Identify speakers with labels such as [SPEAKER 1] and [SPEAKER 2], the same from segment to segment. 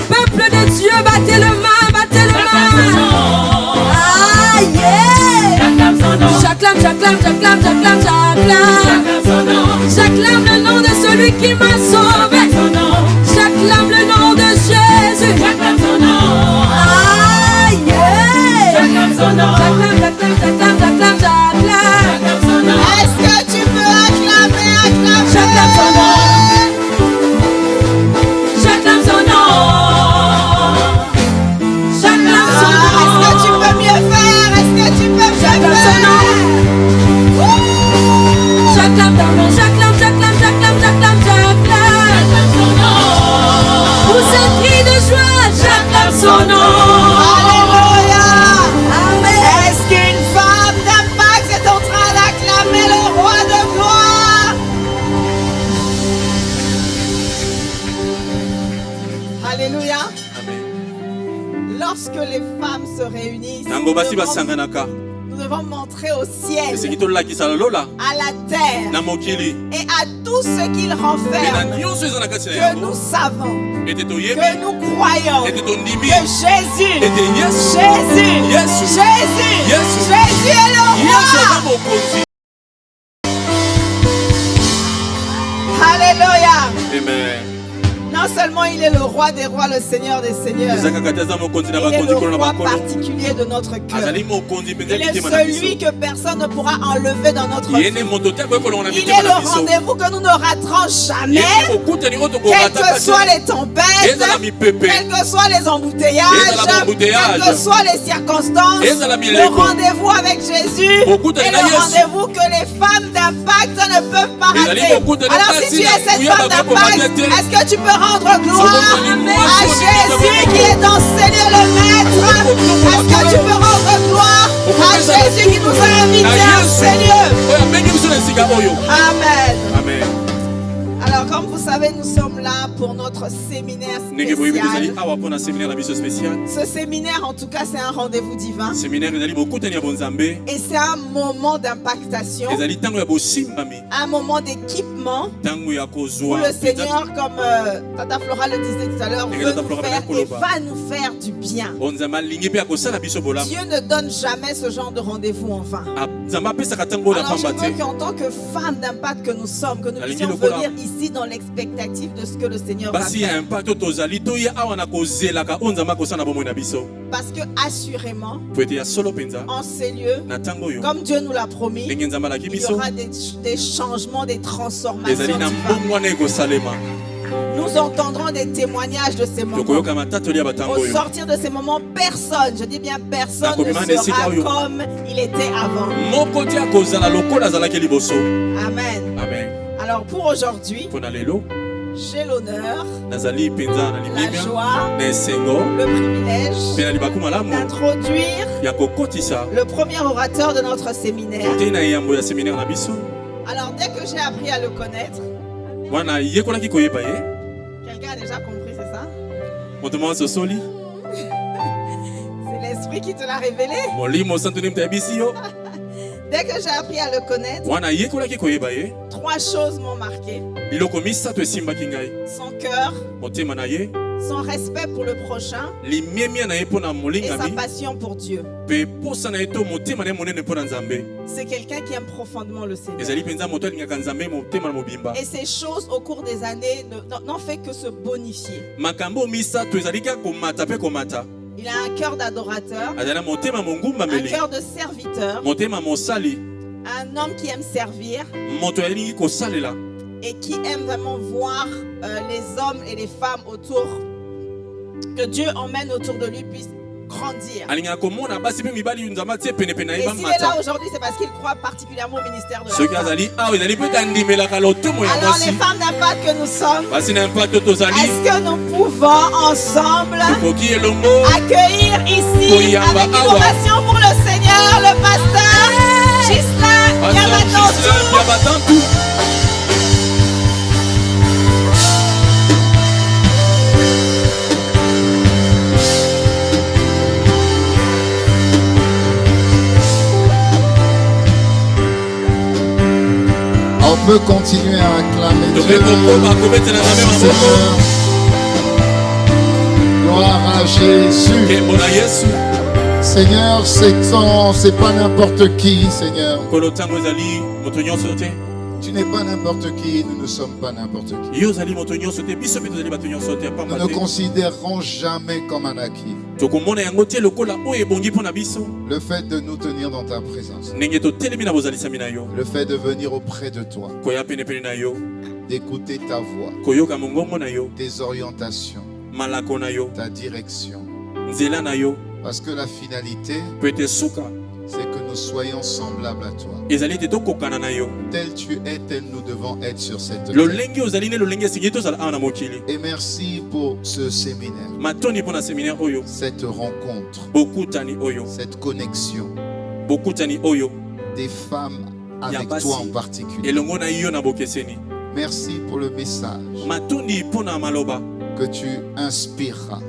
[SPEAKER 1] Peuple de Dieu, battez le main, battez le main. Ah yeah. J'acclame, j'acclame, j'acclame, j'acclame, j'acclame. J'acclame le nom de celui qui m'a sauvé. J'acclame le nom de Jésus. Ah yeah. J'acclame son nom. J'acclame, j'acclame, j'acclame, j'acclame, j'acclame.
[SPEAKER 2] Est-ce que tu peux acclamer, acclamer?
[SPEAKER 1] J'acclame son nom. J'acclame son nom. J'acclame son nom.
[SPEAKER 2] Est-ce que tu peux mieux faire? Est-ce que tu peux mieux
[SPEAKER 1] J'acclame son nom. J'acclame ton nom. J'acclame, j'acclame, j'acclame, j'acclame, j'acclame son nom. Pousse un cri de joie. J'acclame son nom.
[SPEAKER 2] Alléluia.
[SPEAKER 1] Amen.
[SPEAKER 2] Est-ce qu'une femme d'impact est en train d'acclamer le roi de gloire? Alléluia. Lorsque les femmes se réunissent, nous devons montrer au ciel, à la terre et à tout ce qu'il renferme que nous savons, que nous croyons que Jésus est le roi. Alléluia.
[SPEAKER 3] Amen.
[SPEAKER 2] Non seulement il est le roi des rois, le seigneur des seigneurs, il est le roi particulier de notre cœur. Il est celui que personne ne pourra enlever dans notre vie. Il est le rendez-vous que nous ne raterons jamais. Quelles que soient les tempêtes, quels que soient les embouteillages, quelles que soient les circonstances, le rendez-vous avec Jésus est le rendez-vous que les femmes d'impact ne peuvent pas rater. Alors si tu es cette femme d'impact, est-ce que tu peux rendre gloire à Jésus qui est enseigné le maître? Est-ce que tu peux rendre gloire à Jésus qui nous a invités en Seigneur? Amen.
[SPEAKER 3] Amen.
[SPEAKER 2] Alors comme vous savez, nous sommes là pour notre séminaire spécial. Ce séminaire en tout cas c'est un rendez-vous divin. Et c'est un moment d'impactation, un moment d'équipement où le Seigneur, comme Tata Flora le disait tout à l'heure, veut nous faire et va nous faire du bien. Dieu ne donne jamais ce genre de rendez-vous en vain. Alors j'aimerais qu'en tant que femme d'impact que nous sommes, que nous puissions venir ici dans l'expectative de ce que le Seigneur va faire. Parce que assurément, en ces lieux, comme Dieu nous l'a promis, il y aura des changements, des transformations divines. Nous entendrons des témoignages de ces moments. Au sortir de ces moments, personne, je dis bien personne, ne sera comme il était avant. Amen.
[SPEAKER 3] Amen.
[SPEAKER 2] Alors pour aujourd'hui, j'ai l'honneur, la joie, le privilège d'introduire le premier orateur de notre séminaire. Alors dès que j'ai appris à le connaître, quelqu'un a déjà compris, c'est ça? C'est l'esprit qui te l'a révélé. Dès que j'ai appris à le connaître, trois choses m'ont marqué: son cœur, son respect pour le prochain et sa passion pour Dieu. C'est quelqu'un qui aime profondément le Seigneur. Et ces choses au cours des années n'ont fait que se bonifier. Il a un cœur d'adorateur, un cœur de serviteur, un homme qui aime servir et qui aime vraiment voir les hommes et les femmes autour, que Dieu emmène autour de lui, puissent grandir. Et s'il est là aujourd'hui, c'est parce qu'il croit particulièrement au ministère de la femme. Alors les femmes d'impact que nous sommes, est-ce que nous pouvons ensemble accueillir ici avec innovation pour le Seigneur, le pasteur Gislain Yamatantou?
[SPEAKER 4] On peut continuer à acclamer Dieu. à Jésus. Seigneur, c'est pas n'importe qui, Seigneur. Tu n'es pas n'importe qui, nous ne sommes pas n'importe qui. Nous ne considérons jamais comme un acquis le fait de nous tenir dans ta présence, le fait de venir auprès de toi, d'écouter ta voix, tes orientations, ta direction. Parce que la finalité, c'est que nous soyons semblables à toi. Tel tu es, tel nous devons être sur cette terre. Et merci pour ce séminaire, cette rencontre, cette connexion des femmes avec toi en particulier. Merci pour le message que tu inspireras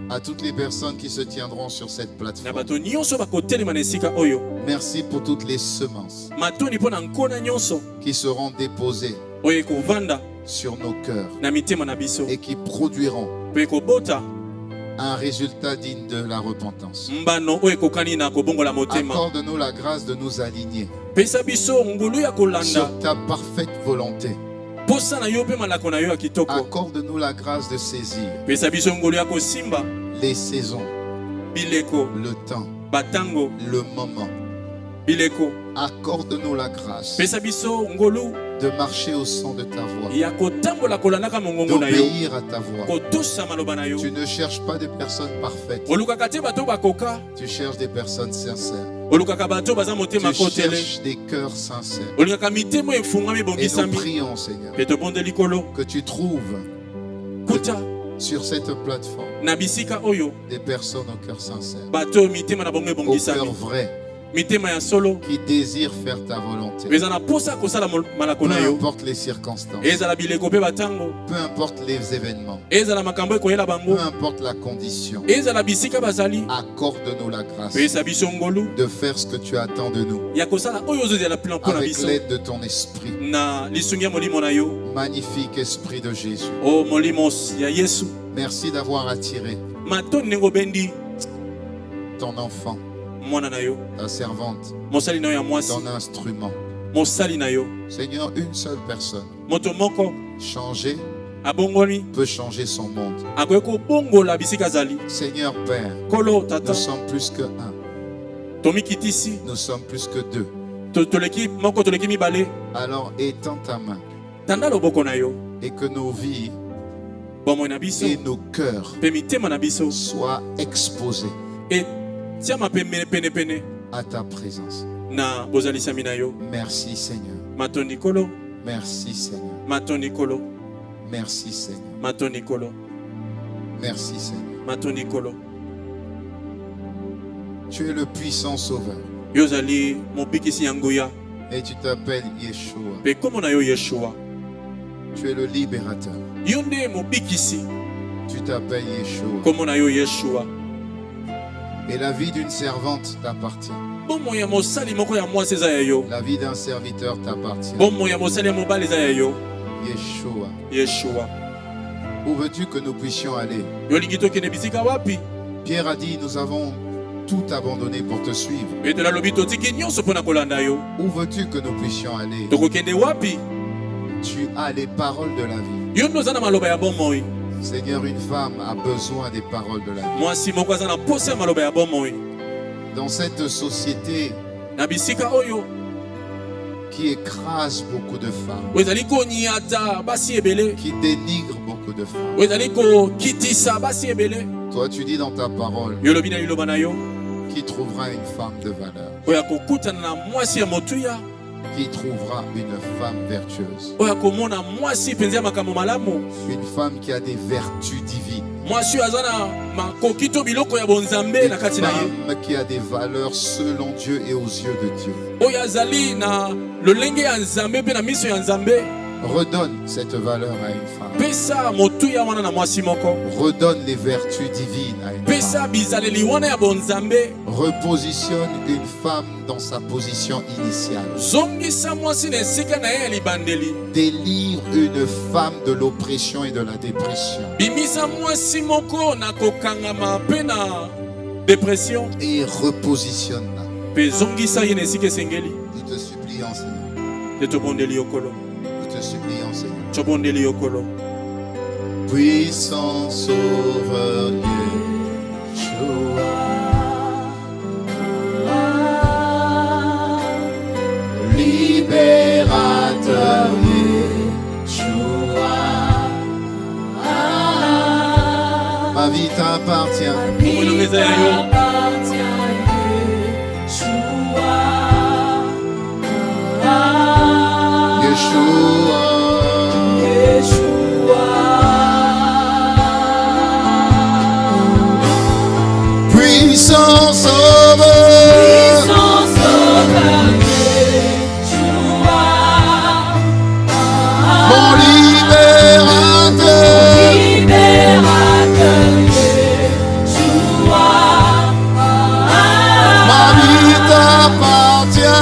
[SPEAKER 4] à toutes les personnes qui se tiendront sur cette plateforme. Merci pour toutes les semences qui seront déposées sur nos cœurs et qui produiront un résultat digne de la repentance. Accorde-nous la grâce de nous aligner sur ta parfaite volonté. Accorde-nous la grâce de saisir les saisons, le temps, le moment. Accorde-nous la grâce de marcher au son de ta voix, d'obéir à ta voix. Tu ne cherches pas des personnes parfaites, tu cherches des personnes sincères. Tu cherches des cœurs sincères. Et nous prions, Seigneur, que tu trouves sur cette plateforme des personnes au cœur sincère, au cœur vrai, qui désirent faire ta volonté. Peu importe les circonstances, peu importe les événements, peu importe la condition, accorde-nous la grâce de faire ce que tu attends de nous avec l'aide de ton esprit. Magnifique esprit de Jésus. Merci d'avoir attiré ton enfant, ta servante, ton instrument. Seigneur, une seule personne changée peut changer son monde. Seigneur Père, nous sommes plus que un. Nous sommes plus que deux. Alors étends ta main et que nos vies et nos cœurs soient exposés à ta présence. Merci Seigneur. Merci Seigneur. Merci Seigneur. Merci Seigneur. Tu es le puissant sauveur. Et tu t'appelles Yeshua. Tu es le libérateur. Tu t'appelles Yeshua. Et la vie d'une servante t'appartient. La vie d'un serviteur t'appartient. Yeshua. Où veux-tu que nous puissions aller? Pierre a dit, nous avons tout abandonné pour te suivre. Où veux-tu que nous puissions aller? Tu as les paroles de la vie. Seigneur, une femme a besoin des paroles de la vie. Dans cette société qui écrase beaucoup de femmes, qui dénigre beaucoup de femmes, toi tu dis dans ta parole qui trouvera une femme de valeur, qui trouvera une femme vertueuse, une femme qui a des vertus divines, une femme qui a des valeurs selon Dieu et aux yeux de Dieu. Redonne cette valeur à une femme. Redonne les vertus divines à une femme. Repositionne une femme dans sa position initiale. Délivre une femme de l'oppression et de la dépression. Et repositionne-la. Je te supplie, Seigneur. Je te supplie, Seigneur. Puissant Sauveur Yeshua, libérateur Yeshua, ma vie t'appartient. Yeshua, Yeshua, puissant sauveur, Yeshua, mon libérateur, Yeshua, ma vie t'appartient.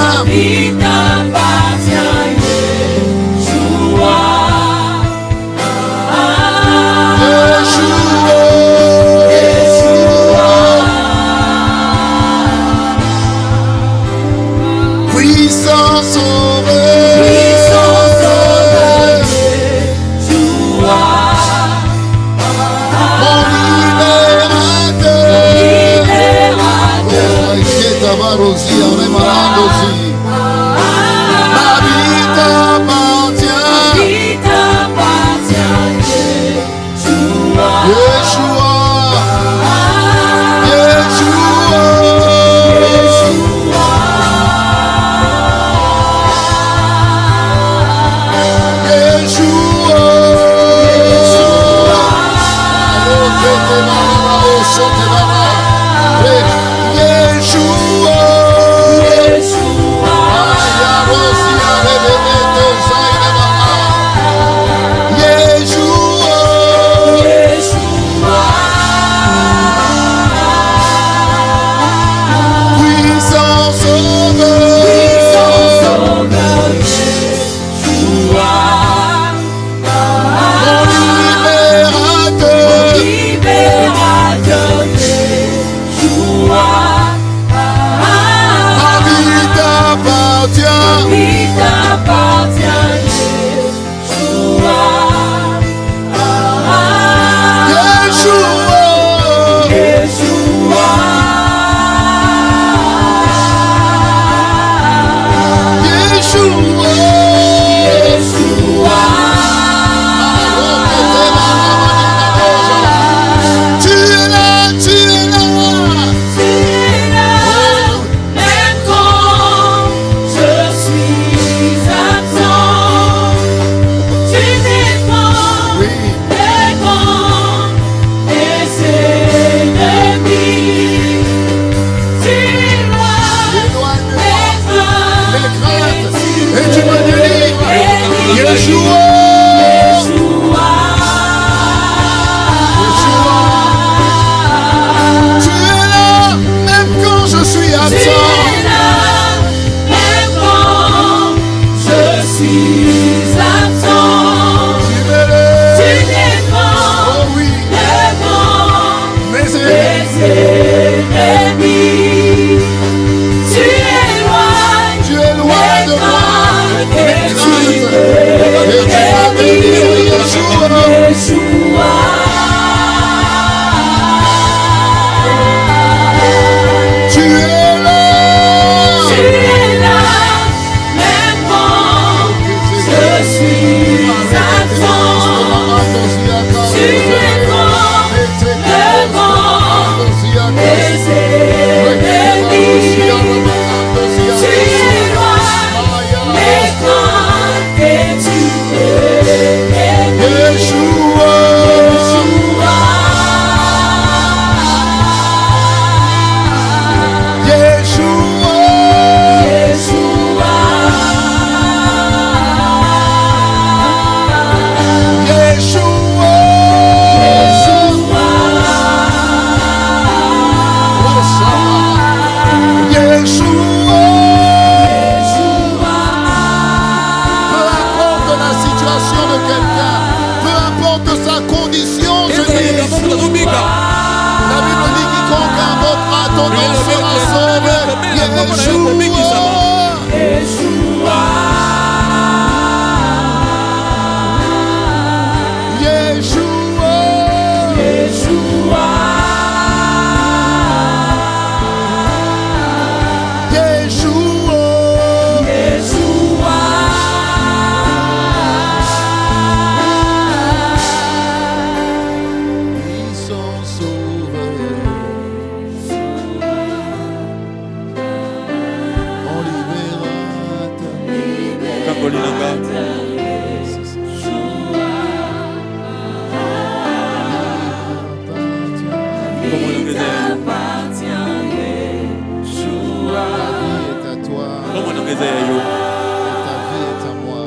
[SPEAKER 4] est à moi.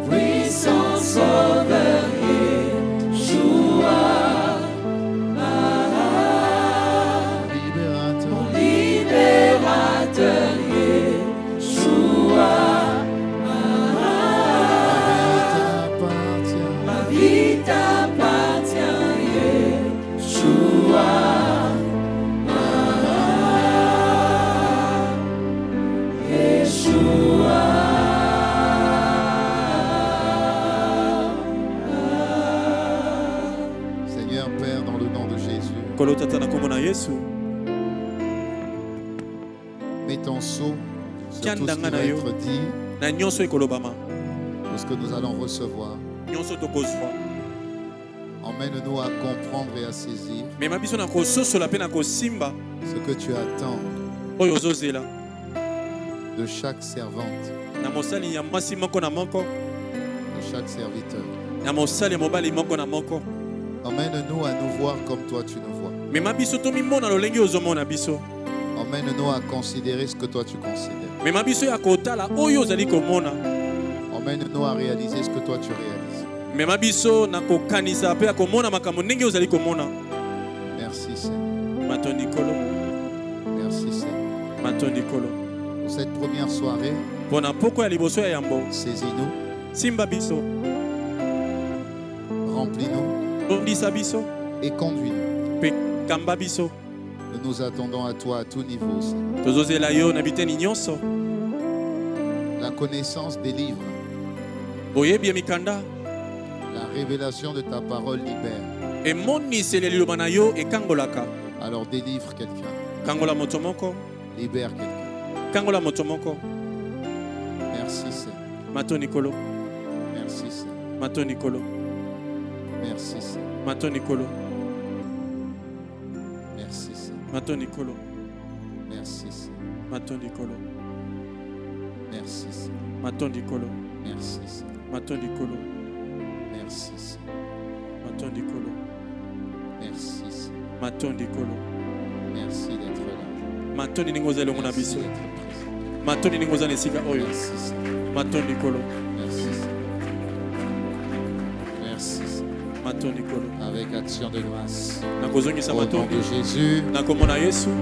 [SPEAKER 2] Puissant Sauveur, Yeshua. Libérateur, Yeshua. Ma vie t'appartient, Yeshua. Yeshua.
[SPEAKER 4] Seigneur Père, dans le nom de Jésus, mets ton sceau sur tout ce qui va être dit, tout ce que nous allons recevoir. Emmène-nous à comprendre et à saisir ce que tu attends de chaque servante, de chaque serviteur. Emmène-nous à nous voir comme toi tu nous vois. Emmène-nous à considérer ce que toi tu considères. Emmène-nous à réaliser ce que toi tu réalises. Merci Seigneur. Merci Seigneur. Pour cette première soirée, saisis-nous, remplis-nous et conduis-nous. Nous nous attendons à toi à tout niveau, Seigneur. La connaissance des livres, la révélation de ta parole libère. Alors délivre quelqu'un, libère quelqu'un. Merci Seigneur. Merci Seigneur. Merci Seigneur. Merci Seigneur. Merci Seigneur. Merci Seigneur. Merci Seigneur. Merci Seigneur. Merci Seigneur. Merci Seigneur. Merci d'être là. Merci d'être présent. Merci Seigneur. Merci Seigneur. Avec action de grâce. Au nom de Jésus,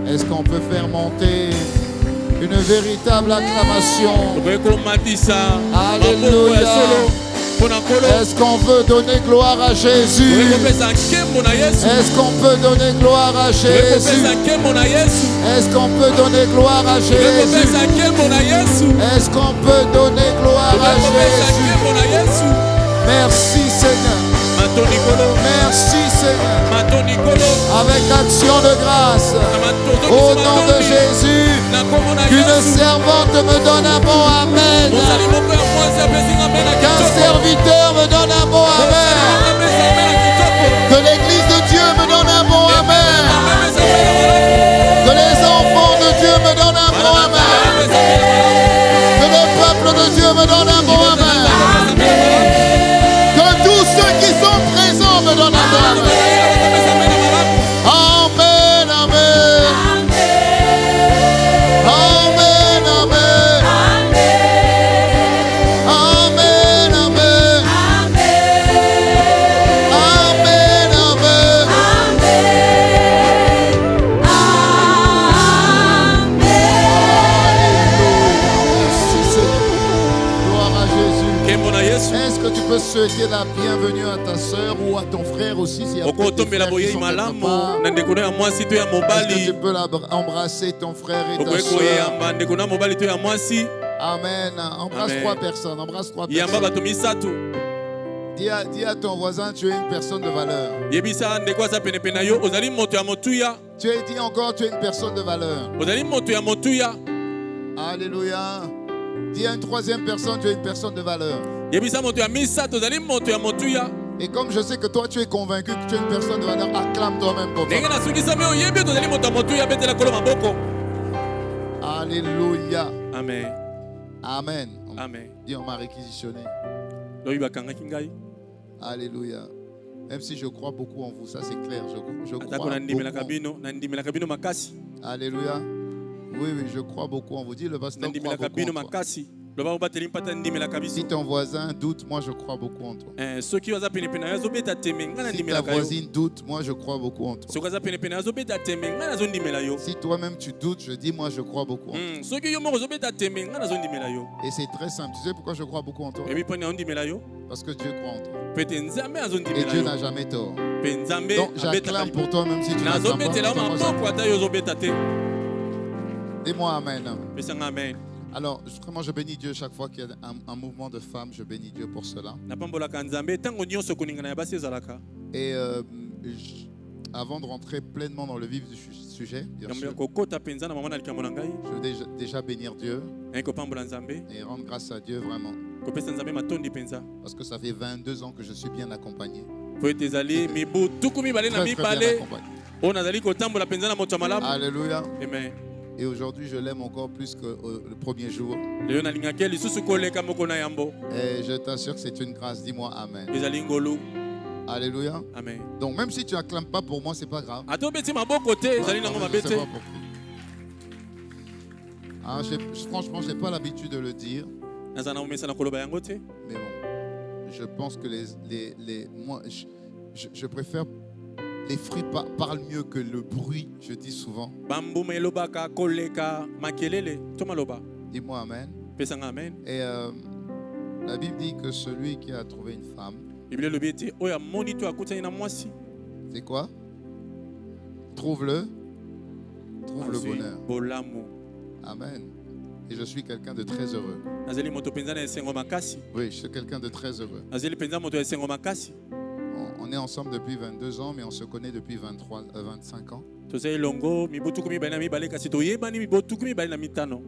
[SPEAKER 4] est-ce qu'on peut faire monter une véritable acclamation? Alléluia. Est-ce qu'on veut donner gloire à Jésus? Est-ce qu'on peut donner gloire à Jésus? Est-ce qu'on peut donner gloire à Jésus? Est-ce qu'on peut donner gloire à Jésus? Merci Seigneur. Merci Seigneur. Avec action de grâce, au nom de Jésus, qu'une servante me donne un bon amen. Qu'un serviteur me donne un bon amen. Que l'église de Dieu me donne un bon amen. Que les enfants de Dieu me donnent un bon amen. Que le peuple de Dieu me donne un bon amen. Que tous ceux qui sont présents me donnent un bon amen. Amen, amen. Amen, amen. Amen, amen. Amen, amen. Merci Seigneur. Gloire à Jésus. Est-ce que tu peux souhaiter la bienvenue à ta soeur ou à ton frère aussi si y a des frères qui sont quelque part? Est-ce que tu peux embrasser ton frère et ta soeur? Amen. Embrasse trois personnes. Embrasse trois personnes. Dis à ton voisin, tu es une personne de valeur. Tu as dit encore, tu es une personne de valeur. Alléluia. Dis à une troisième personne, tu es une personne de valeur. Et comme je sais que toi tu es convaincu que tu es une personne de valeur, acclame toi-même pour toi. Alléluia.
[SPEAKER 1] Amen.
[SPEAKER 4] Amen.
[SPEAKER 1] Amen.
[SPEAKER 4] Dis, on m'a réquisitionné. Alléluia. Même si je crois beaucoup en vous, ça c'est clair. Je crois beaucoup en vous. Alléluia. Oui, je crois beaucoup en vous. Dis le pasteur croit beaucoup en toi. Si ton voisin doute, moi je crois beaucoup en toi. Si ta voisine doute, moi je crois beaucoup en toi. Si toi-même tu doutes, je dis moi je crois beaucoup en toi. Et c'est très simple. Tu sais pourquoi je crois beaucoup en toi? Parce que Dieu croit en toi. Et Dieu n'a jamais tort. Donc j'acclame pour toi même si tu n'acclames pas. Dis-moi amen. Alors, vraiment, je bénis Dieu chaque fois qu'il y a un mouvement de femmes. Je bénis Dieu pour cela. Et avant de rentrer pleinement dans le vif du sujet, bien sûr, je veux déjà bénir Dieu et rendre grâce à Dieu vraiment. Parce que ça fait 22 ans que je suis bien accompagné. Très bien accompagné. Alléluia.
[SPEAKER 2] Amen.
[SPEAKER 4] Et aujourd'hui, je l'aime encore plus que le premier jour. Et je t'assure que c'est une grâce. Dis-moi Amen. Alléluia.
[SPEAKER 2] Amen.
[SPEAKER 4] Donc même si tu n'acclames pas pour moi, c'est pas grave. Franchement, je n'ai pas l'habitude de le dire. Mais bon, je pense que moi, je préfère... Les fruits parlent mieux que le bruit, je dis souvent. Dis-moi Amen. Et la Bible dit que celui qui a trouvé une femme, c'est quoi? Trouve le bonheur. Amen. Et je suis quelqu'un de très heureux. Oui, je suis quelqu'un de très heureux. On est ensemble depuis 22 ans, mais on se connaît depuis 25 ans.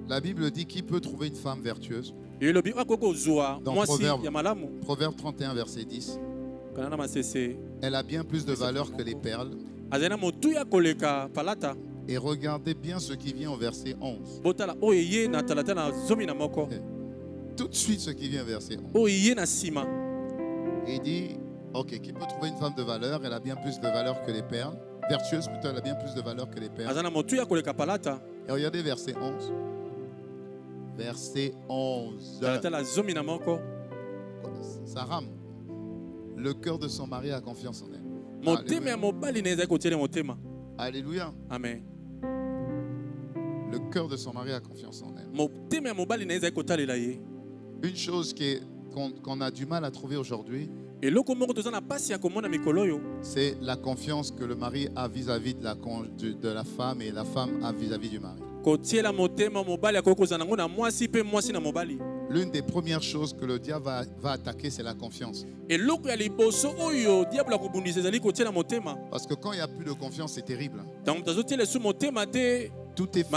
[SPEAKER 4] La Bible dit qui peut trouver une femme vertueuse. Dans Proverbe 31, verset 10. Elle a bien plus de valeur que les perles. Et regardez bien ce qui vient au verset 11. Tout de suite ce qui vient au verset 11. Il dit... Ok, qui peut trouver une femme de valeur? Elle a bien plus de valeur que les perles. Vertueuse plutôt, elle a bien plus de valeur que les perles. Et regardez verset 11. Verset 11. Ça rame. Le cœur de son mari a confiance en elle. Alléluia.
[SPEAKER 2] Amen.
[SPEAKER 4] Le cœur de son mari a confiance en elle. Une chose qu'on a du mal à trouver aujourd'hui, c'est la confiance que le mari a vis-à-vis de la femme et la femme a vis-à-vis du mari. L'une des premières choses que le diable va attaquer, c'est la confiance. Parce que quand il n'y a plus de confiance, c'est terrible. Tout est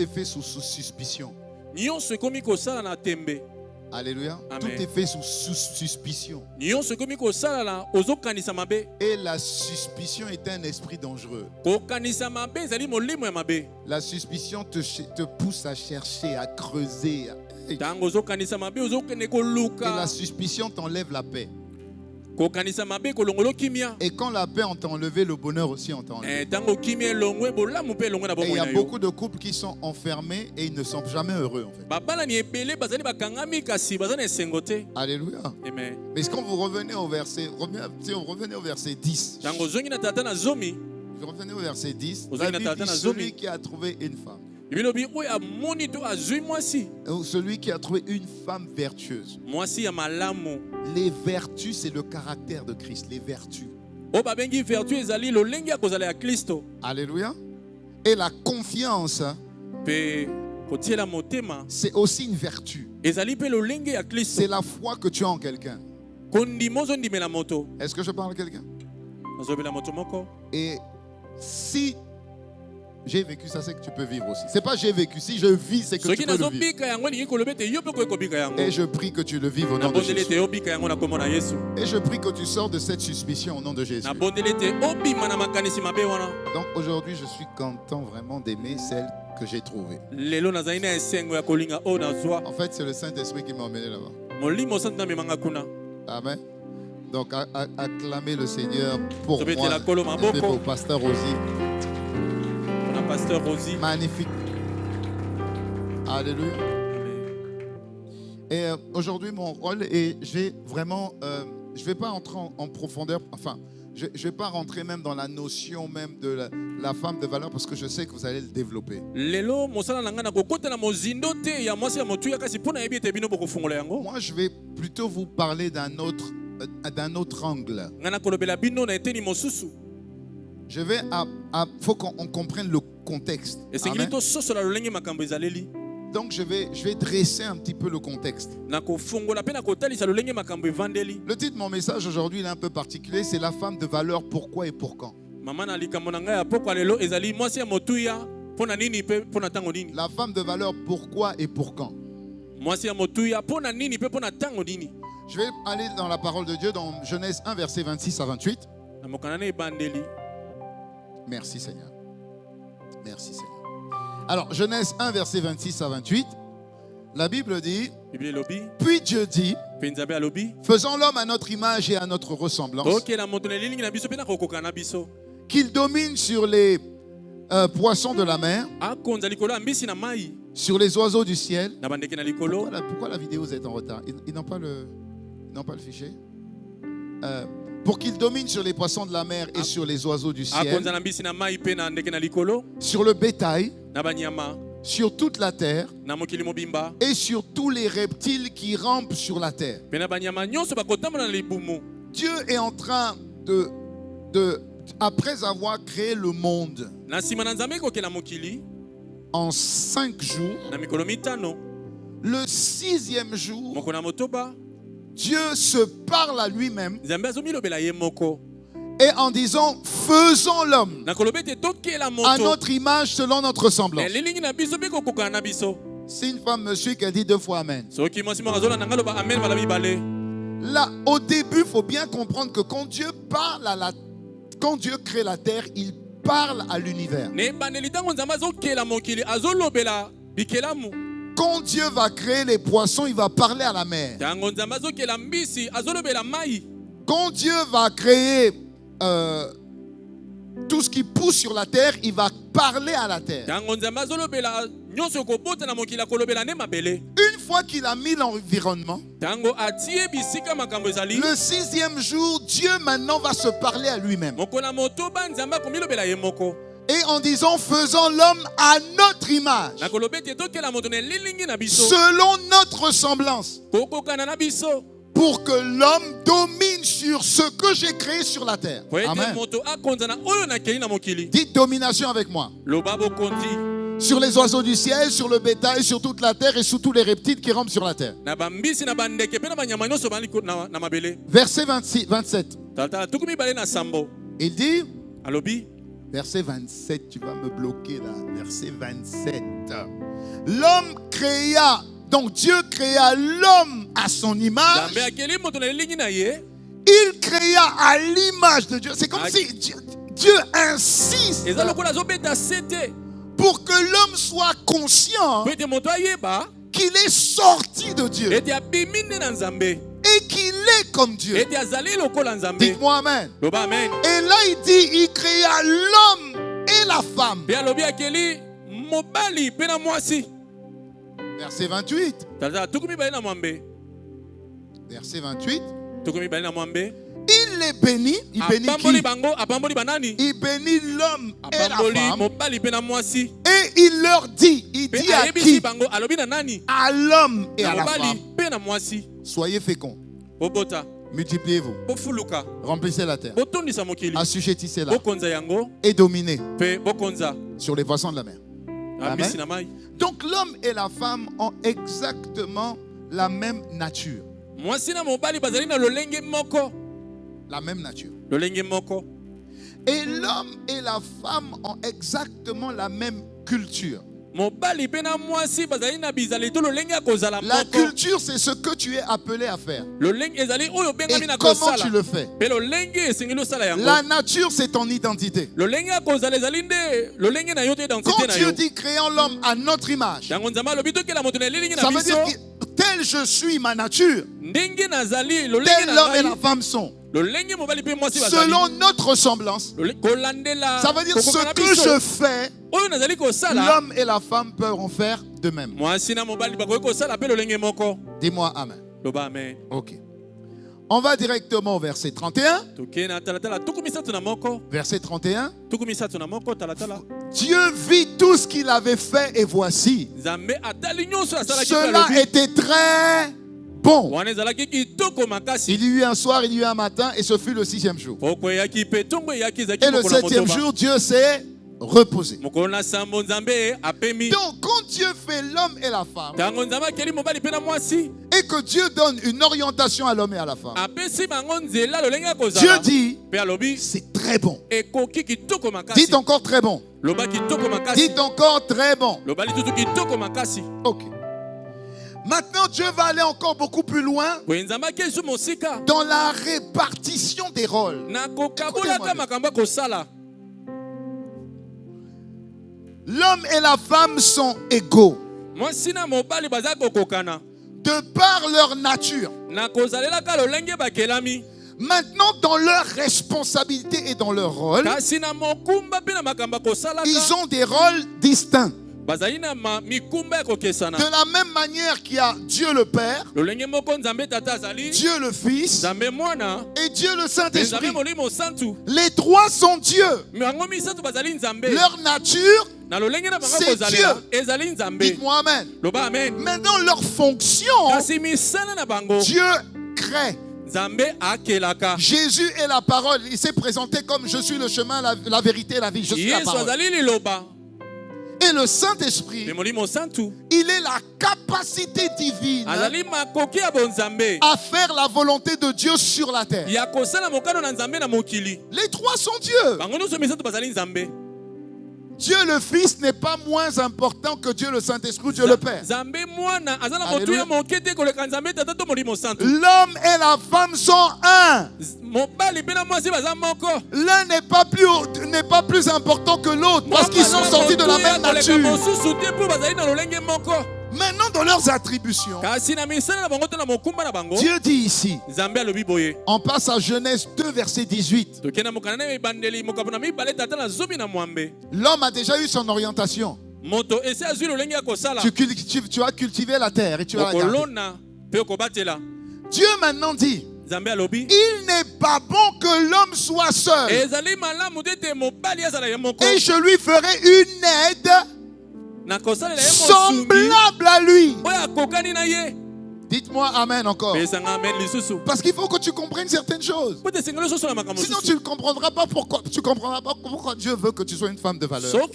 [SPEAKER 4] fait sous suspicion. Alléluia.
[SPEAKER 2] Amen.
[SPEAKER 4] Tout est fait sous suspicion. Et la suspicion est un esprit dangereux. La suspicion te pousse à chercher, à creuser. Et la suspicion t'enlève la paix. Et quand la paix on t'a enlevé, le bonheur aussi on t'a enlevé. Et il y a beaucoup de couples qui sont enfermés et ils ne sont jamais heureux en fait. Alléluia.
[SPEAKER 2] Amen.
[SPEAKER 4] Mais quand vous revenez au verset, revenez au verset 10. Revenez au verset 10. La Bible dit celui qui a trouvé une femme. Ou celui qui a trouvé une femme vertueuse. Les vertus, c'est le caractère de Christ. Les vertus. Alléluia. Et la confiance, c'est aussi une vertu. C'est la foi que tu as en quelqu'un. Est-ce que je parle à quelqu'un? Et si j'ai vécu ça, c'est que tu peux vivre aussi. C'est pas j'ai vécu. Si je vis, c'est que tu peux le vivre. Et je prie que tu le vives au nom de Jésus. Et je prie que tu sors de cette suspicion au nom de Jésus. Donc aujourd'hui, je suis content vraiment d'aimer celle que j'ai trouvée. En fait, c'est le Saint-Esprit qui m'a emmené là-bas. Amen. Donc acclamez le Seigneur pour moi et pour Pasteur Rosie. Magnifique. Alléluia. Et aujourd'hui, mon rôle est, je vais pas entrer en profondeur, enfin, je vais pas rentrer même dans la notion même de la femme de valeur parce que je sais que vous allez le développer. Moi, je vais plutôt vous parler d'un autre angle. Je vais faut qu'on comprenne le contexte. Amen. Donc je vais dresser un petit peu le contexte. Le titre de mon message aujourd'hui, il est un peu particulier, c'est la femme de valeur, pourquoi et pour quand. La femme de valeur, pourquoi et pour quand. Je vais aller dans la parole de Dieu dans Genèse 1, verset 26 à 28. Merci Seigneur. Merci Seigneur. Alors, Genèse 1, verset 26 à 28, la Bible dit, puis Dieu dit, faisons l'homme à notre image et à notre ressemblance, qu'il domine sur les poissons de la mer, sur les oiseaux du ciel. Pourquoi la vidéo vous êtes en retard? Ils n'ont pas le fichier. Pour qu'il domine sur les poissons de la mer et sur les oiseaux du ciel, sur le bétail, sur toute la terre et sur tous les reptiles qui rampent sur la terre. Dieu est en train après avoir créé le monde en 5 jours, le 6e jour, Dieu se parle à lui-même et en disant faisons l'homme à notre image selon notre ressemblance. Si une femme me suit, qu'elle dit 2 fois Amen. Là, au début, il faut bien comprendre que quand Dieu crée la terre, il parle à l'univers. Quand Dieu va créer les poissons, il va parler à la mer. Quand Dieu va créer tout ce qui pousse sur la terre, il va parler à la terre. Une fois qu'il a mis l'environnement, le 6e jour, Dieu maintenant va se parler à lui-même. Et en disant, faisons l'homme à notre image, selon notre ressemblance, pour que l'homme domine sur ce que j'ai créé sur la terre. Amen. Dites domination avec moi. Sur les oiseaux du ciel, sur le bétail, sur toute la terre et sur tous les reptiles qui rampent sur la terre. Verset 27. Il dit, verset 27, tu vas me bloquer là. Verset 27. L'homme créa, donc Dieu créa l'homme à son image. Il créa à l'image de Dieu. C'est comme si Dieu insiste pour que l'homme soit conscient qu'il est sorti de Dieu et qu'il est comme Dieu. Dites-moi Amen. Et là il dit, il créa l'homme et la femme. Verset 28. Verset 28. Il les bénit. Il bénit qui? Il bénit l'homme et la femme. Et il leur dit, il dit à qui? À l'homme et à la femme. Soyez féconds. Multipliez-vous. Remplissez la terre. Assujettissez-la. Et dominez sur les poissons de la mer. Amen. Donc l'homme et la femme ont exactement la même nature. La même nature. Et l'homme et la femme ont exactement la même culture. La culture, c'est ce que tu es appelé à faire. Et comment tu le fais. La nature, c'est ton identité. Quand Dieu dit créons l'homme à notre image, ça veut dire que tel je suis ma nature, tel l'homme et la femme sont. selon notre ressemblance. Ça veut dire ce que je fais, l'homme et la femme peuvent en faire de même. Dis-moi amen. Ok. On va directement au verset 31. Verset 31. Dieu vit tout ce qu'il avait fait et voici, cela était très bon. Il y eut un soir, il y eut un matin et ce fut le 6e jour. Et le 7e jour, Dieu s'est reposé. Donc quand Dieu fait l'homme et la femme et que Dieu donne une orientation à l'homme et à la femme, Dieu dit c'est très bon. Dites encore très bon. Dites encore très bon. Ok. Maintenant, Dieu va aller encore beaucoup plus loin dans la répartition des rôles. L'homme et la femme sont égaux de par leur nature. Maintenant, dans leur responsabilité et dans leur rôle, ils ont des rôles distincts. De la même manière qu'il y a Dieu le Père, Dieu le Fils et Dieu le Saint-Esprit. Les trois sont Dieu. Leur nature, c'est Dieu. Dites-moi amen. Maintenant, leur fonction, Dieu crée. Jésus est la parole. Il s'est présenté comme je suis le chemin, la vérité et la vie. Je suis la parole. Et le Saint-Esprit, il est la capacité divine à faire la volonté de Dieu sur la terre. Les trois sont Dieu. Dieu le Fils n'est pas moins important que Dieu le Saint-Esprit, Dieu le Père. Alléluia. L'homme et la femme sont un. L'un n'est pas plus important que l'autre parce qu'ils sont sortis de la même nature. Maintenant, dans leurs attributions, Dieu dit ici, on passe à Genèse 2, verset 18. L'homme a déjà eu son orientation. Tu as cultivé la terre et tu as regardé. Dieu maintenant dit, il n'est pas bon que l'homme soit seul. Et je lui ferai une aide semblable à lui. Dites-moi amen encore. Parce qu'il faut que tu comprennes certaines choses. Sinon tu ne comprendras pas pourquoi Dieu veut que tu sois une femme de valeur. Valeur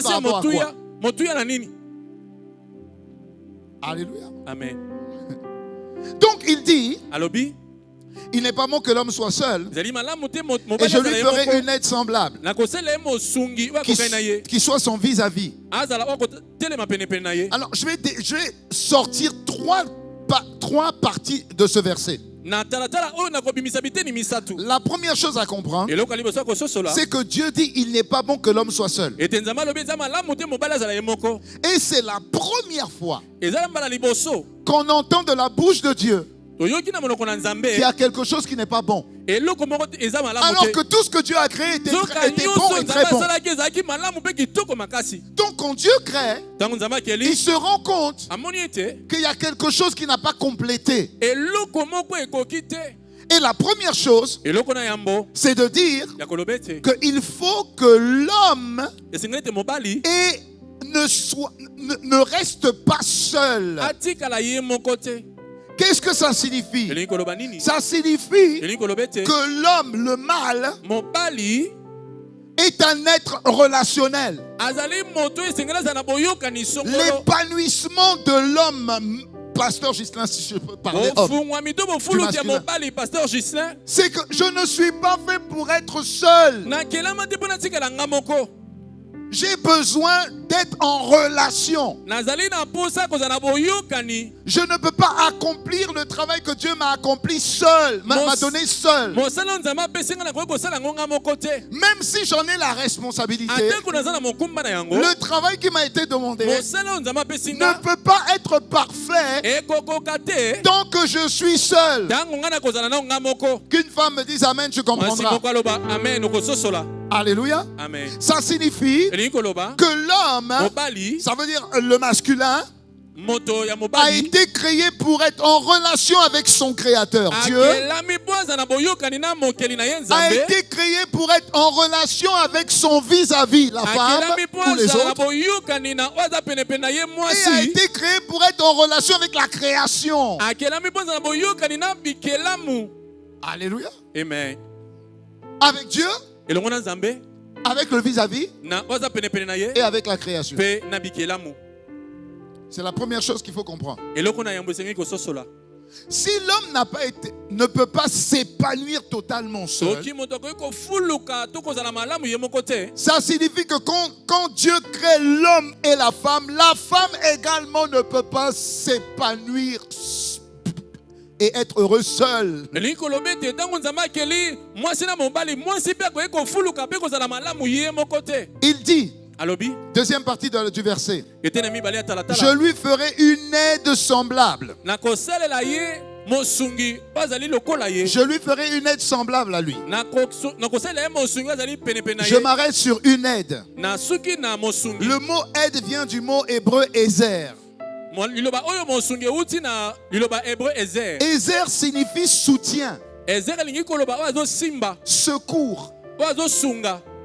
[SPEAKER 4] par rapport à quoi? Alléluia. Amen. Donc il dit, il n'est pas bon que l'homme soit seul. Et je lui ferai une aide semblable qui soit son vis-à-vis. Alors je vais sortir trois parties de ce verset. La première chose à comprendre, c'est que Dieu dit il n'est pas bon que l'homme soit seul. Et c'est la première fois qu'on entend de la bouche de Dieu qu'il y a quelque chose qui n'est pas bon. Alors que tout ce que Dieu a créé était bon et très bon. Donc quand Dieu crée, il se rend compte qu'il y a quelque chose qui n'a pas complété. Et la première chose, c'est de dire qu'il faut que l'homme ne reste pas seul. Qu'est-ce que ça signifie? Ça signifie que l'homme, le mâle, est un être relationnel. L'épanouissement de l'homme, Pasteur Ghislain, si je peux parler c'est que je ne suis pas fait pour être seul. J'ai besoin d'être en relation. Je ne peux pas accomplir le travail que Dieu m'a accompli seul, m'a donné seul. Même si j'en ai la responsabilité, le travail qui m'a été demandé ne peut pas être parfait tant que je suis seul. Qu'une femme me dise Amen, tu comprendras. Alléluia.
[SPEAKER 2] Amen.
[SPEAKER 4] Ça signifie que l'homme, ça veut dire le masculin, a été créé pour être en relation avec son Créateur. Dieu a été créé pour être en relation avec son vis-à-vis, la femme ou les autres. Et a été créé pour être en relation avec la création. Alléluia.
[SPEAKER 2] Amen.
[SPEAKER 4] Avec Dieu, avec le vis-à-vis et avec la création. C'est la première chose qu'il faut comprendre. Si l'homme ne peut pas s'épanouir totalement seul, ça signifie que quand Dieu crée l'homme et la femme également ne peut pas s'épanouir et être heureux seul. Il dit, deuxième partie du verset, je lui ferai une aide semblable. Je lui ferai une aide semblable à lui. Je m'arrête sur une aide. Le mot aide vient du mot hébreu Ezer. Ezer signifie soutien, secours,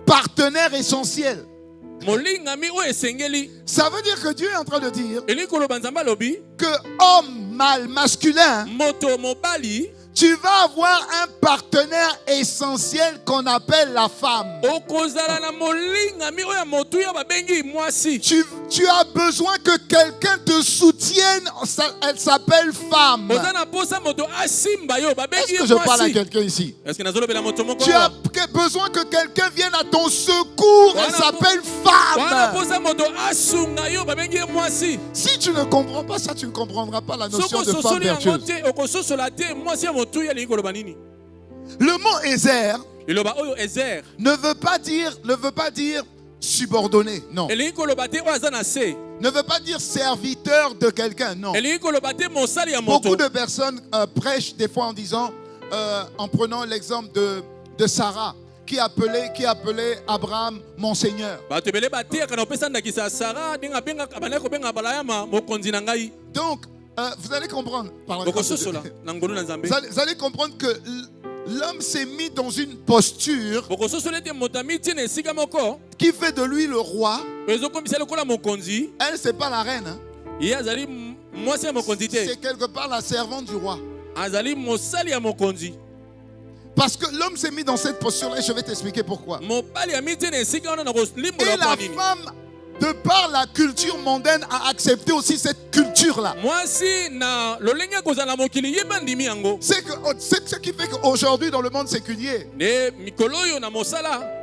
[SPEAKER 4] partenaire essentiel. Ça veut dire que Dieu est en train de dire que homme, mâle, masculin, tu vas avoir un partenaire essentiel qu'on appelle la femme. Tu as besoin que quelqu'un te soutienne. Elle s'appelle femme. Est-ce que je parle à quelqu'un ici? Tu as besoin que quelqu'un vienne à ton secours. Elle s'appelle femme. Si tu ne comprends pas ça, tu ne comprendras pas la notion de femme vertueuse. Le mot Ezer ne veut pas dire subordonné, non. Ne veut pas dire serviteur de quelqu'un, non. Beaucoup de personnes prêchent des fois en disant, en prenant l'exemple de Sarah, qui appelait Abraham mon Seigneur. Donc, vous allez comprendre. Vous allez comprendre que l'homme s'est mis dans une posture qui fait de lui le roi. Elle, c'est pas la reine. Hein. C'est quelque part la servante du roi. Parce que l'homme s'est mis dans cette posture-là et je vais t'expliquer pourquoi. Et la femme, de par la culture mondaine, a accepté aussi cette culture-là. C'est ce qui fait qu'aujourd'hui, dans le monde séculier,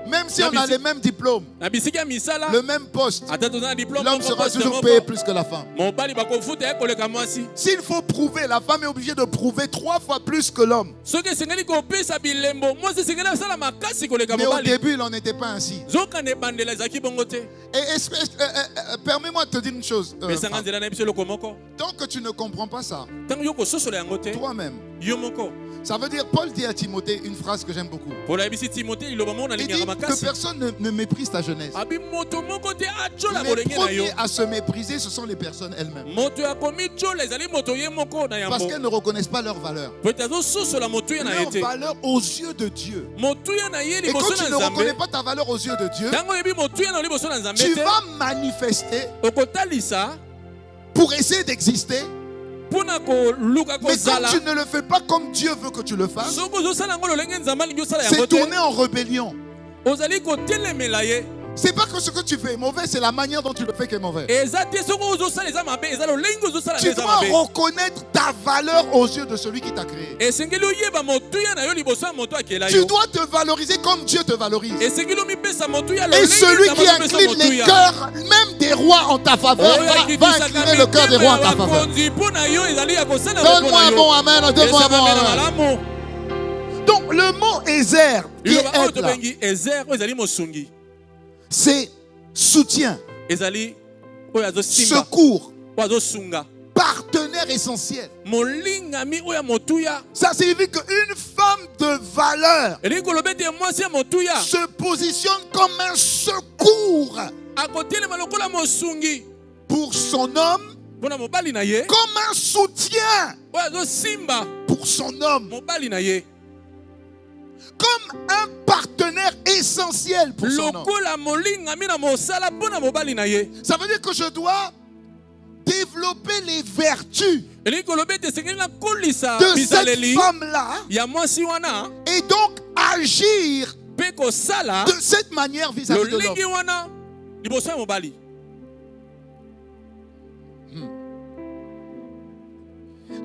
[SPEAKER 4] même si on a les mêmes diplômes, le même poste, l'homme sera toujours payé plus que la femme. S'il faut prouver, la femme est obligée de prouver 3 fois plus que l'homme. Mais au début, il n'en était pas ainsi. Et permets-moi de te dire une chose. Tant que tu ne comprends pas ça, toi-même, ça veut dire, Paul dit à Timothée une phrase que j'aime beaucoup. Il dit que personne ne méprise ta jeunesse. Les premiers à se mépriser, ce sont les personnes elles-mêmes. Parce qu'elles ne reconnaissent pas leur valeur. Leur valeur aux yeux de Dieu. Et quand tu ne reconnais pas ta valeur aux yeux de Dieu, tu vas manifester pour essayer d'exister. Mais quand tu ne le fais pas comme Dieu veut que tu le fasses, c'est tourner en rébellion. C'est pas que ce que tu fais est mauvais, c'est la manière dont tu le fais qui est mauvais. Tu dois reconnaître ta valeur aux yeux de celui qui t'a créé. Tu dois te valoriser comme Dieu te valorise. Et celui qui incline les cœurs, même des
[SPEAKER 3] des rois en ta faveur. Va incliner le cœur des rois en ta faveur. Donne-moi un bon amen. Donne-moi un bon amen. Donc le mot Ezer, qui est aide là, c'est soutien, secours, partenaire essentiel. Ça signifie qu'une femme de valeur se positionne comme un secours pour son homme, comme un soutien pour son homme, comme un partenaire essentiel pour son homme. Ça veut dire que je dois développer les vertus de cette femme-là et donc agir de cette manière vis-à-vis de l'homme.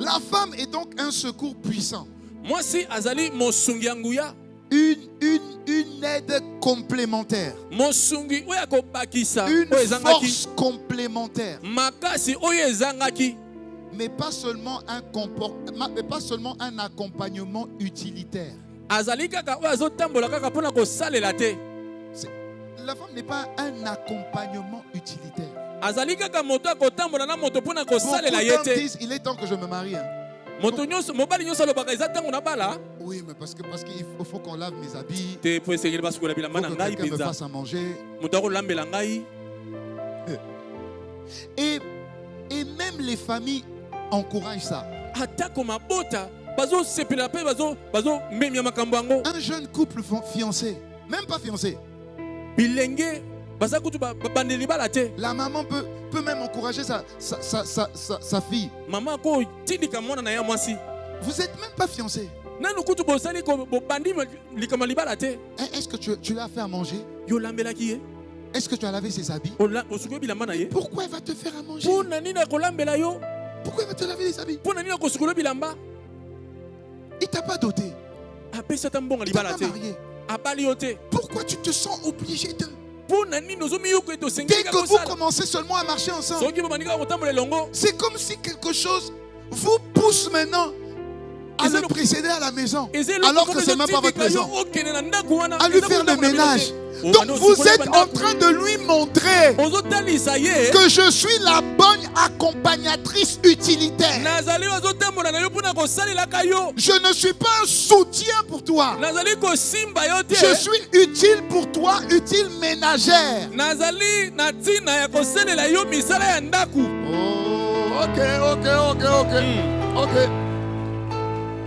[SPEAKER 3] La femme est donc un secours puissant. Une aide complémentaire. Une force complémentaire. Mais pas seulement un accompagnement utilitaire. La femme n'est pas un accompagnement utilitaire. Beaucoup disent, il est temps que je me marie. Oui, mais parce qu'il faut qu'on lave mes habits. Il faut que quelqu'un me fasse à manger. Et même les familles encouragent ça. Un jeune couple fiancé, même pas fiancé, la maman peut même encourager sa fille. Vous n'êtes même pas fiancé. Est-ce que tu l'as fait à manger? Est-ce que tu as lavé ses habits? Pourquoi elle va te faire à manger? Pourquoi elle va te laver les habits? Il ne t'a pas doté. Il ne t'a pas marié. Pourquoi tu te sens obligé de... Dès que vous commencez seulement à marcher ensemble, c'est comme si quelque chose vous pousse maintenant à le précéder à la maison, alors que ce n'est même pas votre maison, à lui faire le ménage. Donc vous êtes en train de lui montrer que je suis la bonne accompagnatrice utilitaire. Je ne suis pas un soutien pour toi. Je suis utile pour toi, utile ménagère.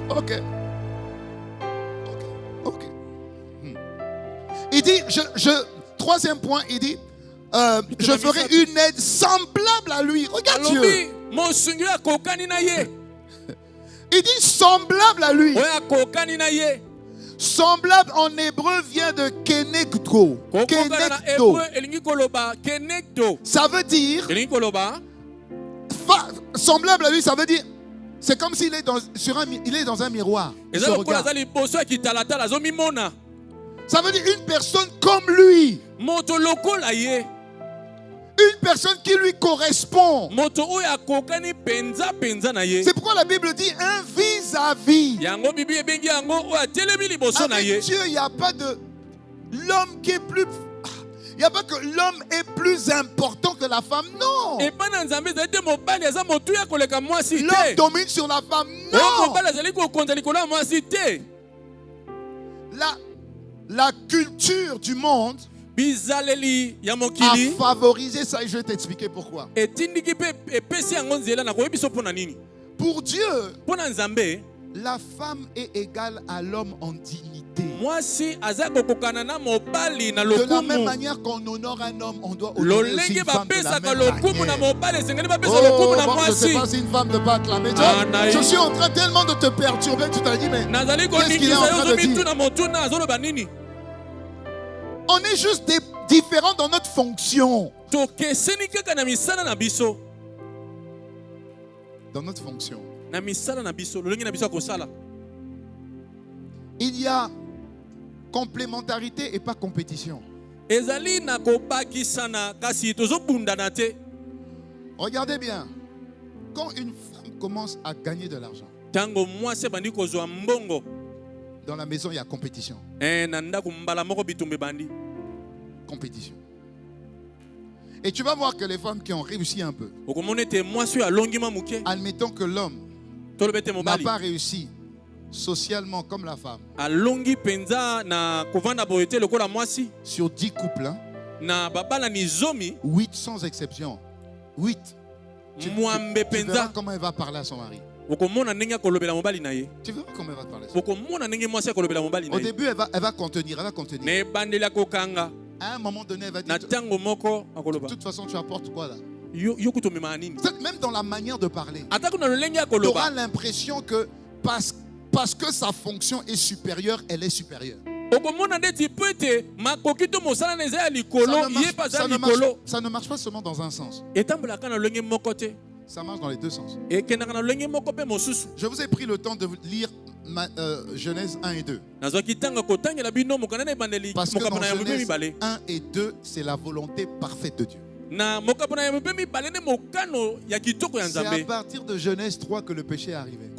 [SPEAKER 3] Ok. Il dit, troisième point, il dit, je ferai une aide semblable à lui. Regarde Dieu. Il dit semblable à lui. Semblable en hébreu vient de kenegdo. Ça veut dire, semblable à lui, ça veut dire, c'est comme s'il est dans un miroir. Ça veut dire une personne comme lui. Une personne qui lui correspond. C'est pourquoi la Bible dit un vis-à-vis. Avec Dieu, il n'y a pas de l'homme qui est plus... Il n'y a pas que l'homme est plus important que la femme, non. L'homme domine sur la femme, non. La culture du monde a favorisé ça et je vais t'expliquer pourquoi. Pour Dieu, la femme est égale à l'homme en dignité. De la même manière qu'on honore un homme, on doit honorer aussi une femme de la même manière. Je ne sais pas si une femme ne peut acclamer. Je suis en train tellement de te perturber, tu t'as dit, mais qu'est-ce qu'il est en train de dire? On est juste différents dans notre fonction. Dans notre fonction. Il y a complémentarité et pas compétition.
[SPEAKER 4] Regardez bien. Quand une femme commence à gagner de l'argent, dans la maison, il y a compétition. Compétition. Et tu vas voir que les femmes qui ont réussi un peu, admettons que l'homme n'a pas réussi socialement comme la femme, sur 10 couples, 8 sans exception, 8, tu verras comment elle va parler à son mari. Tu verras comment elle va parler à son mari. Au début, elle va contenir. À un moment donné, elle va dire, de toute façon, tu apportes quoi là? Même dans la manière de parler, tu auras l'impression que parce que sa fonction est supérieure, elle est supérieure. Ça ne marche pas seulement dans un sens. Ça marche dans les deux sens. Je vous ai pris le temps de lire Genèse 1 et 2. Parce que dans Genèse 1 et 2, c'est la volonté parfaite de Dieu. C'est à partir de Genèse 3 que le péché est arrivé.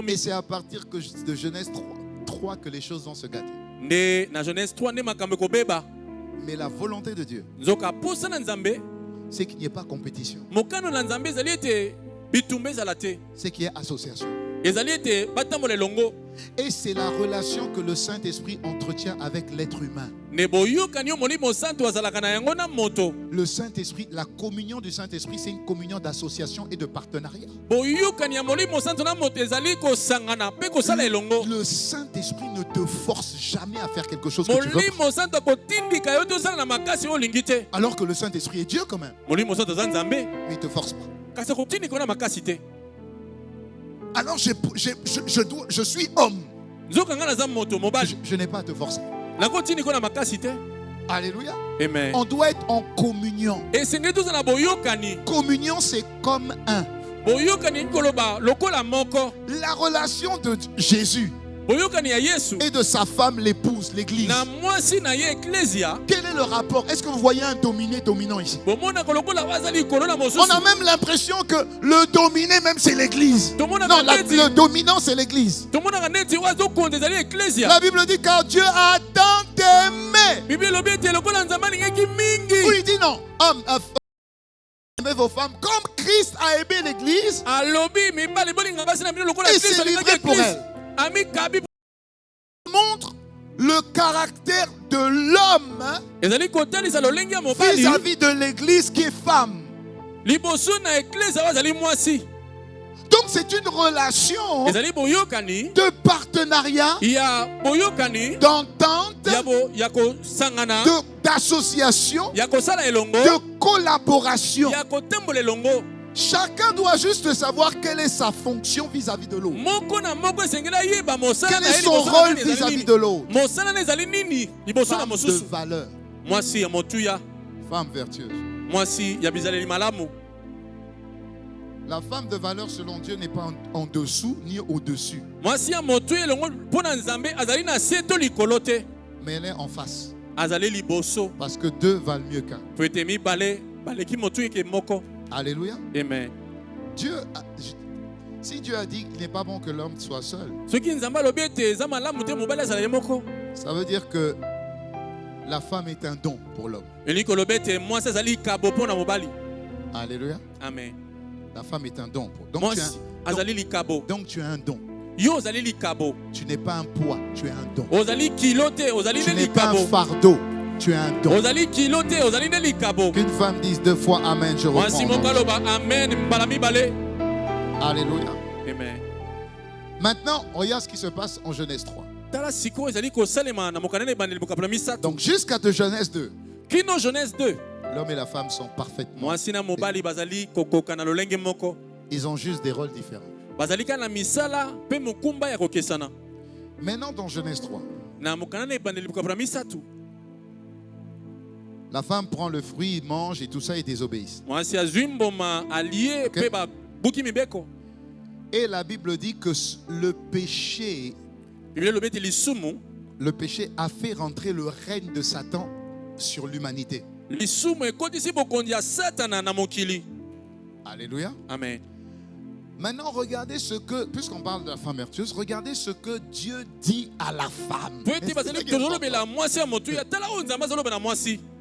[SPEAKER 4] Et c'est à partir de Genèse 3 que les choses vont se gâter. Mais la volonté de Dieu, c'est qu'il n'y ait pas compétition. C'est qu'il y ait association. Et c'est la relation que le Saint-Esprit entretient avec l'être humain. Le Saint-Esprit, la communion du Saint-Esprit, c'est une communion d'association et de partenariat. Le Saint-Esprit ne te force jamais à faire quelque chose que tu veux. Alors que le Saint-Esprit est Dieu quand même. Mais il ne te force pas. Alors je suis homme. Je n'ai pas à te forcer. Alléluia. Amen. On doit être en communion. Communion, c'est comme un. La relation de Jésus et de sa femme, l'épouse, l'église. Quel est le rapport? Est-ce que vous voyez un dominant ici? On a même l'impression que le dominé même c'est l'église. Non, le dominant c'est l'église. La Bible dit car Dieu a tant aimé. Oui, il dit non. Aimez vos femmes comme Christ a aimé l'église. Et s'est livré pour elle. Montre le caractère de l'homme vis-à-vis de l'église qui est femme. Donc c'est une relation de partenariat, d'entente, d'association, de collaboration. Chacun doit juste savoir quelle est sa fonction vis-à-vis de l'autre. Quel est son rôle vis-à-vis de l'autre. Femme de valeur. Femme vertueuse. La femme de valeur selon Dieu n'est pas en dessous ni au-dessus. Mais elle est en face. Parce que deux valent mieux qu'un. Alléluia. Amen. Si Dieu a dit qu'il n'est pas bon que l'homme soit seul, ça veut dire que la femme est un don pour l'homme. Alléluia. Amen. La femme est un don pour l'homme. Donc tu as un don. Tu n'es pas un poids, tu es un don. Tu n'es pas un fardeau. Tu es un don. Qu'une femme dise 2 fois Amen, je reprends. Alléluia. Amen. Maintenant, regarde ce qui se passe en Genèse 3. Donc jusqu'à Genèse 2. L'homme et la femme sont parfaitement. Ils ont juste des rôles différents. Maintenant dans Genèse 3. La femme prend le fruit, mange et tout ça et désobéissent. Okay. Et la Bible dit que le péché le péché a fait rentrer le règne de Satan sur l'humanité. Alléluia.
[SPEAKER 3] Amen.
[SPEAKER 4] Maintenant, regardez ce que, puisqu'on parle de la femme vertueuse, regardez ce que Dieu dit à la femme.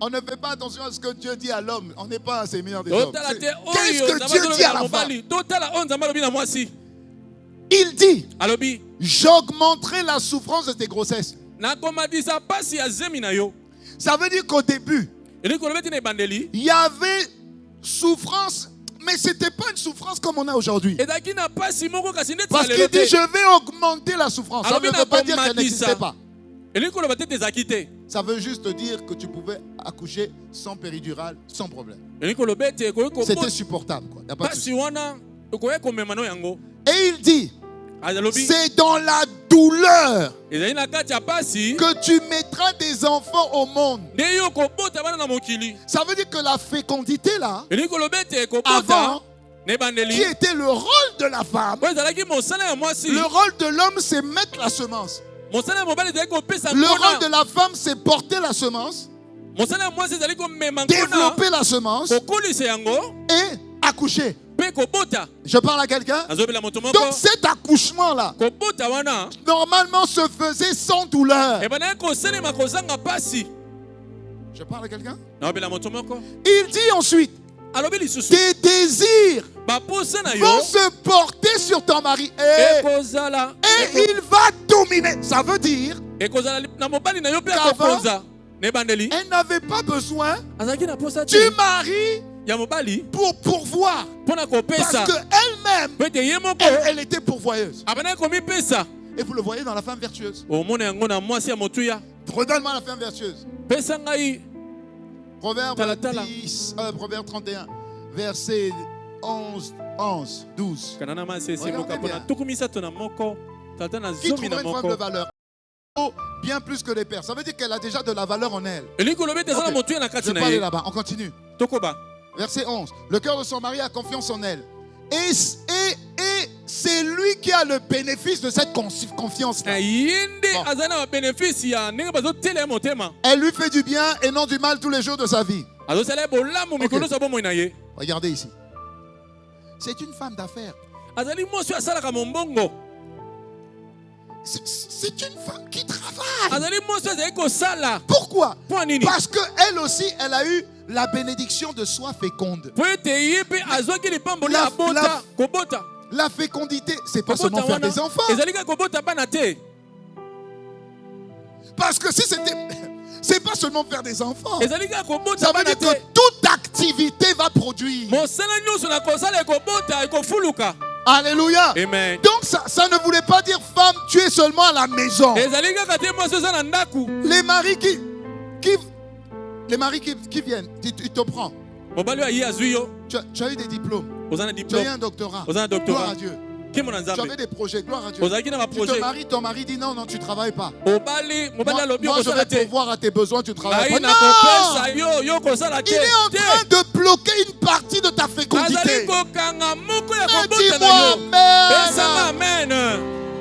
[SPEAKER 4] On ne fait pas attention à ce que Dieu dit à l'homme. On n'est pas à ces meilleurs des hommes. Qu'est-ce que Dieu dit à la femme? Il dit, j'augmenterai la souffrance de tes grossesses. Ça veut dire qu'au début, il y avait souffrance, mais ce n'était pas une souffrance comme on a aujourd'hui. Parce qu'il dit, je vais augmenter la souffrance. Ça ne veut pas dire qu'elle n'existait pas. Ça veut juste dire que tu pouvais accoucher sans péridurale, sans problème. C'était supportable, quoi. Y a pas de souci. Et il dit, c'est dans la douleur que tu mettras des enfants au monde. Ça veut dire que la fécondité là, avant, qui était le rôle de la femme, le rôle de l'homme c'est mettre la semence. Le rôle de la femme c'est porter la semence, développer la semence et accoucher. Je parle à quelqu'un. Donc cet accouchement là normalement se faisait sans douleur. Je parle à quelqu'un. Il dit ensuite, tes désirs vont se porter sur ton mari et il va dominer. Ça veut dire qu'avant, elle n'avait pas besoin du mari pour pourvoir, parce qu'elle-même elle était pourvoyeuse. Et vous le voyez dans la femme vertueuse. Redonne-moi la femme vertueuse. Proverbe 31 verset 11, 12. Qui trouve une femme de valeur bien plus que les pères. Ça veut dire qu'elle a déjà de la valeur en elle. Okay. Je vais aller là-bas, on continue. Verset 11. Le cœur de son mari a confiance en elle. Et c'est lui qui a le bénéfice de cette confiance-là. Elle lui fait du bien et non du mal tous les jours de sa vie. Okay. Regardez ici. C'est une femme d'affaires. C'est une femme qui travaille. Pourquoi? Parce qu'elle aussi, elle a eu la bénédiction de soi féconde. La fécondité, c'est pas seulement faire des enfants. Parce que si c'était... C'est pas seulement faire des enfants. Ça veut dire que toute activité va produire. Alléluia.
[SPEAKER 3] Amen.
[SPEAKER 4] Donc ça ne voulait pas dire femme, tu es seulement à la maison. Les maris qui viennent, tu te prends. Tu as eu des diplômes. Tu as eu un doctorat. Gloire à Dieu. Tu avais des projets, gloire à Dieu. Tu te maries, ton mari dit non, tu ne travailles pas. Moi, je vais pourvoir à tes besoins, tu ne travailles pas. Non! Il est en train de bloquer une partie de ta fécondité. Dis-moi amen.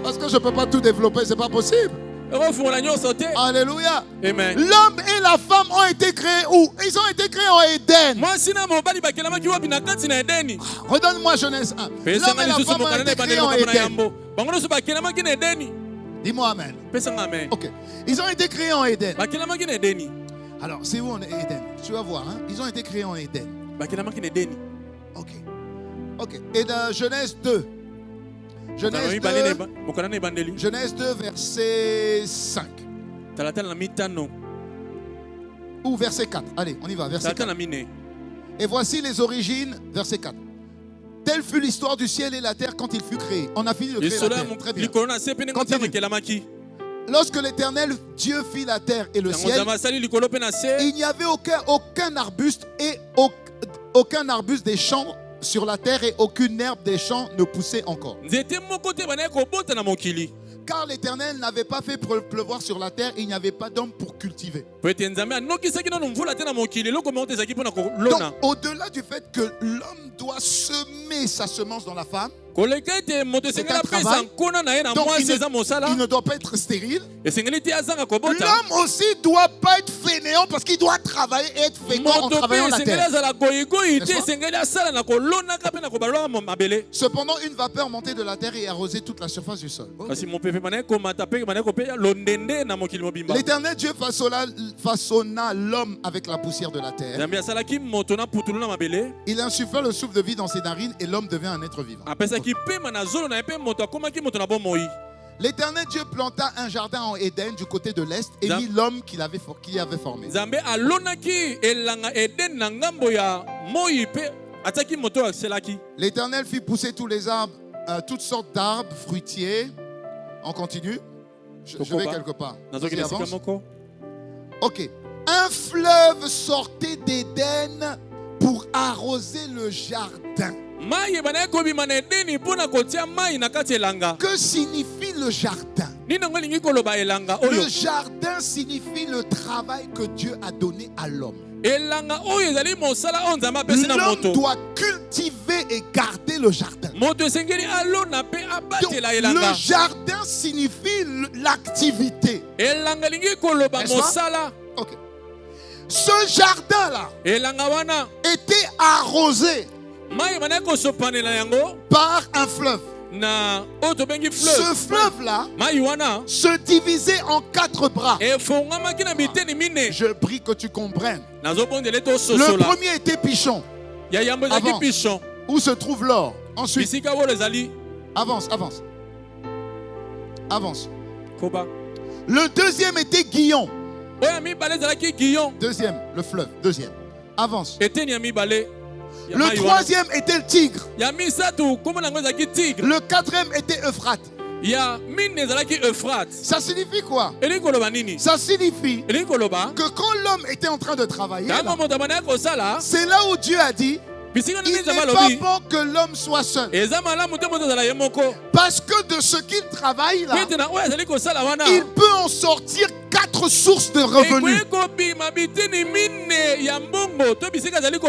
[SPEAKER 4] Parce que je ne peux pas tout développer, ce n'est pas possible. Alléluia.
[SPEAKER 3] Amen.
[SPEAKER 4] L'homme et la femme ont été créés où? Ils ont été créés en Éden. Redonne-moi Genèse 1. L'homme et la femme ont été créés en Éden. Dis-moi amen. Ok. Ils ont été créés en Éden. Alors, c'est où en Éden? Tu vas voir. Hein? Ils ont été créés en Éden. Ok. Et dans Genèse 2. Genèse 2, verset 5. Ou verset 4. Allez, on y va. Verset 4. Et voici les origines. Verset 4. Telle fut l'histoire du ciel et la terre quand il fut créé. On a fini de créer la terre. Très bien. Continue. Lorsque l'Éternel Dieu fit la terre et le ciel, il n'y avait aucun arbuste et aucun arbuste des champs sur la terre et aucune herbe des champs ne poussait encore. Car l'Éternel n'avait pas fait pleuvoir sur la terre, il n'y avait pas d'homme pour cultiver. Donc, au-delà du fait que l'homme doit semer sa semence dans la femme, C'est un travail. Donc il ne doit pas être stérile. L'homme aussi ne doit pas être fainéant parce qu'il doit travailler et être fécond en travaillant la terre. Cependant, une vapeur montait de la terre et arrosait toute la surface du sol. L'Éternel Dieu façonna l'homme avec la poussière de la terre. Il insuffla le souffle de vie dans ses narines et l'homme devint un être vivant. L'Éternel Dieu planta un jardin en Éden du côté de l'Est et mit l'homme qu'il avait formé. L'Éternel fit pousser tous les arbres, toutes sortes d'arbres fruitiers. On continue. Je vais quelque part. Ok. Un fleuve sortait d'Éden pour arroser le jardin. Que signifie le jardin? Le jardin signifie le travail que Dieu a donné à l'homme. L'homme doit cultiver et garder le jardin. Donc, le jardin signifie l'activité. Okay. Ce jardin-là était arrosé par un fleuve. Ce fleuve-là se divisait en 4 bras. Je prie que tu comprennes. Le premier était Pichon. Avant, où se trouve l'or. Ensuite, avance. Le deuxième était Guillon. Deuxième, le fleuve. Deuxième. Avance. Le troisième était le Tigre. Le quatrième était Euphrate. Ça signifie quoi? Ça signifie que quand l'homme était en train de travailler, c'est là où Dieu a dit: il n'est pas bon que l'homme soit seul. Parce que de ce qu'il travaille là, il peut en sortir 4 sources de revenus.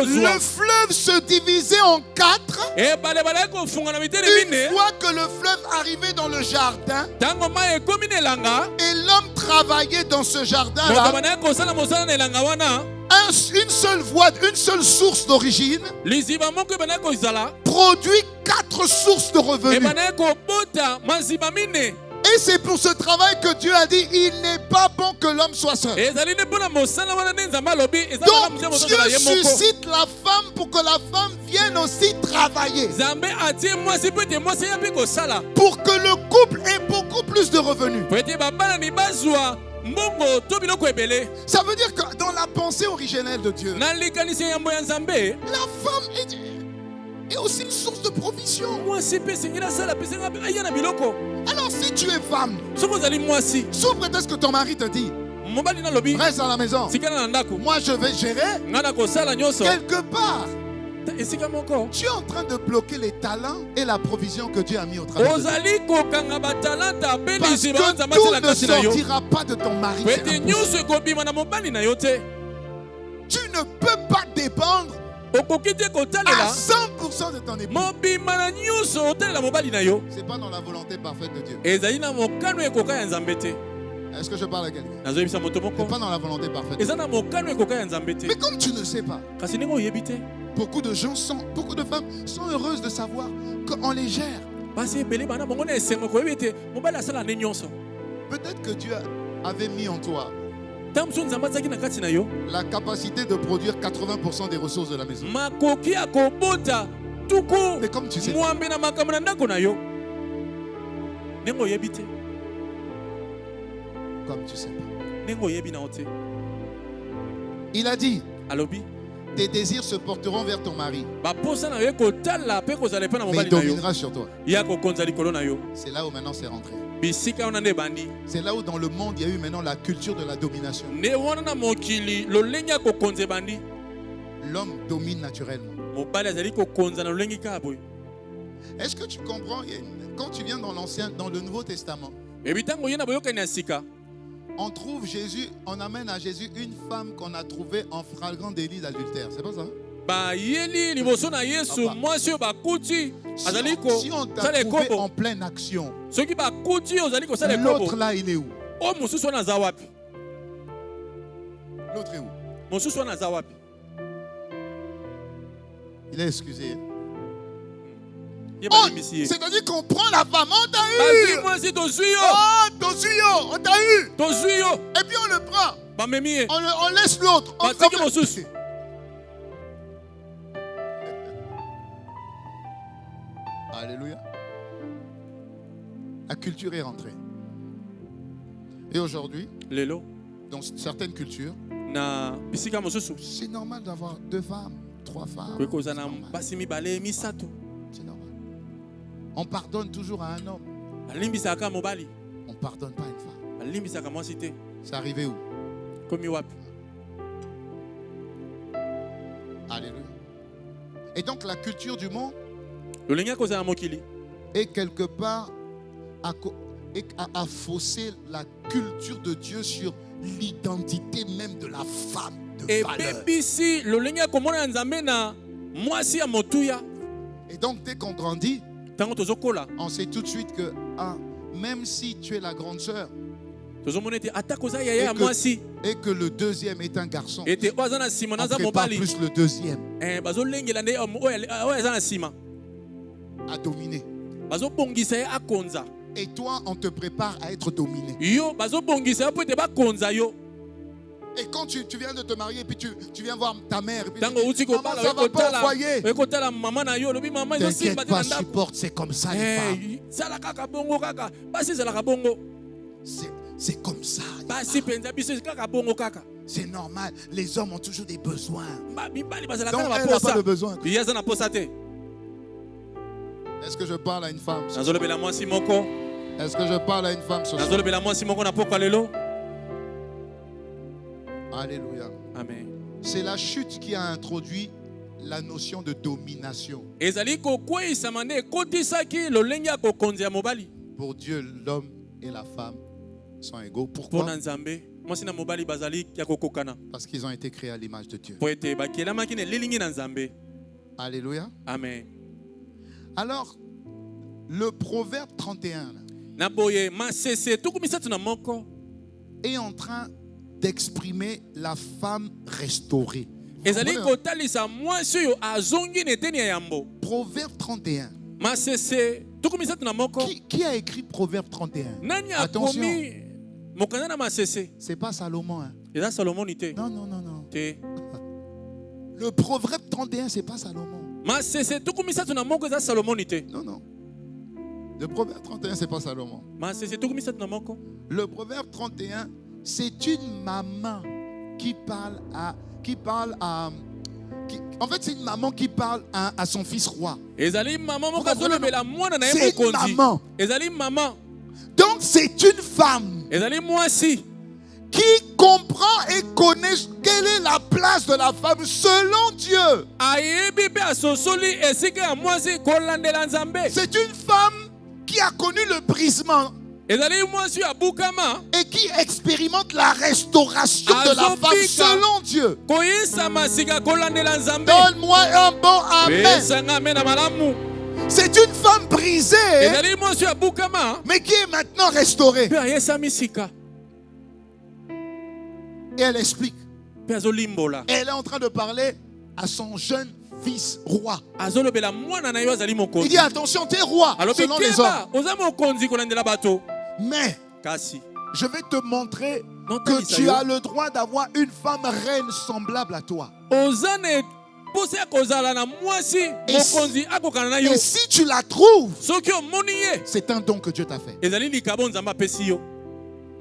[SPEAKER 4] Le fleuve se divisait en 4. Une fois que le fleuve arrivait dans le jardin et l'homme travaillait dans ce jardin là, une seule voie, une seule source d'origine produit 4 sources de revenus. Et c'est pour ce travail que Dieu a dit: il n'est pas bon que l'homme soit seul. Donc Dieu suscite la femme pour que la femme vienne aussi travailler. Pour que le couple ait beaucoup plus de revenus. Ça veut dire que dans la pensée originelle de Dieu, la femme est aussi une source de provision. Alors si tu es femme, sous prétexte que ton mari te dit: reste à la maison, moi je vais gérer, quelque part tu es en train de bloquer les talents et la provision que Dieu a mis au travail. Parce que tout ne sortira pas de ton mari. Tu ne peux pas dépendre à 100% de ton époux. C'est pas dans la volonté parfaite de Dieu. Est-ce que je parle à quelqu'un? C'est pas dans la volonté parfaite de Dieu. Mais comme tu ne sais pas, beaucoup de femmes sont heureuses de savoir qu'on les gère. Peut-être que Dieu avait mis en toi la capacité de produire 80% des ressources de la maison. Mais comme tu sais pas, comme tu sais pas, il a dit: tes désirs se porteront vers ton mari, mais il dominera sur toi. C'est là où maintenant c'est rentré. C'est là où dans le monde il y a eu maintenant la culture de la domination. L'homme domine naturellement. Est-ce que tu comprends? Quand tu viens dans le Nouveau Testament, on trouve Jésus, on amène à Jésus une femme qu'on a trouvée en flagrant délit d'adultère. C'est pas ça? Si on t'a trouvé en pleine action, l'autre là, il est où? L'autre est où? Il est excusé. Oh, c'est-à-dire qu'on prend la femme, on t'a eu. Oh, on t'a eu. Et puis on le prend. On laisse l'autre. Alléluia. La culture est rentrée. Et aujourd'hui, dans certaines cultures, c'est normal d'avoir 2 femmes, 3 femmes. C'est normal. On pardonne toujours à un homme. On ne pardonne pas à une femme. C'est arrivé où? Alléluia. Et donc la culture du monde est quelque part à fausser la culture de Dieu sur l'identité même de la femme de valeur. Et donc dès qu'on grandit, on sait tout de suite que même si tu es la grande sœur et que le deuxième est un garçon, on prépare plus le deuxième à dominer. Et toi, on te prépare à être dominé. Et quand tu viens de te marier, et puis tu viens voir ta mère, et puis tu dis, maman, ça va pas au foyer. T'inquiète pas, supporte, c'est comme ça les femmes. C'est comme ça. C'est normal, les hommes ont toujours des besoins. Donc elle n'a pas de besoin. Est-ce que je parle à une femme? Est-ce que je parle à une femme ce soir? Alléluia.
[SPEAKER 3] Amen.
[SPEAKER 4] C'est la chute qui a introduit la notion de domination. Pour Dieu, l'homme et la femme sont égaux. Pourquoi? Parce qu'ils ont été créés à l'image de Dieu. Alléluia.
[SPEAKER 3] Amen.
[SPEAKER 4] Alors, le proverbe 31 est en train d'exprimer la femme restaurée. Proverbe 31. Qui a écrit Proverbe 31? Attention. C'est pas Salomon. Hein? Non, non, non, non. Le Proverbe 31, c'est pas Salomon. Non, non. Le Proverbe 31, c'est pas Salomon. Le Proverbe 31, c'est une maman qui parle à... en fait, c'est une maman qui parle à son fils roi. C'est une maman. Donc, c'est une femme qui comprend et connaît quelle est la place de la femme selon Dieu. C'est une femme qui a connu le brisement et qui expérimente la restauration de la femme selon Dieu. Donne-moi un bon amen. C'est une femme brisée, mais qui est maintenant restaurée. Et elle explique. Et elle est en train de parler à son jeune fils roi. Il dit attention, t'es roi selon les hommes. Mais je vais te montrer que tu as le droit d'avoir une femme reine semblable à toi. Et si tu la trouves, c'est un don que Dieu t'a fait.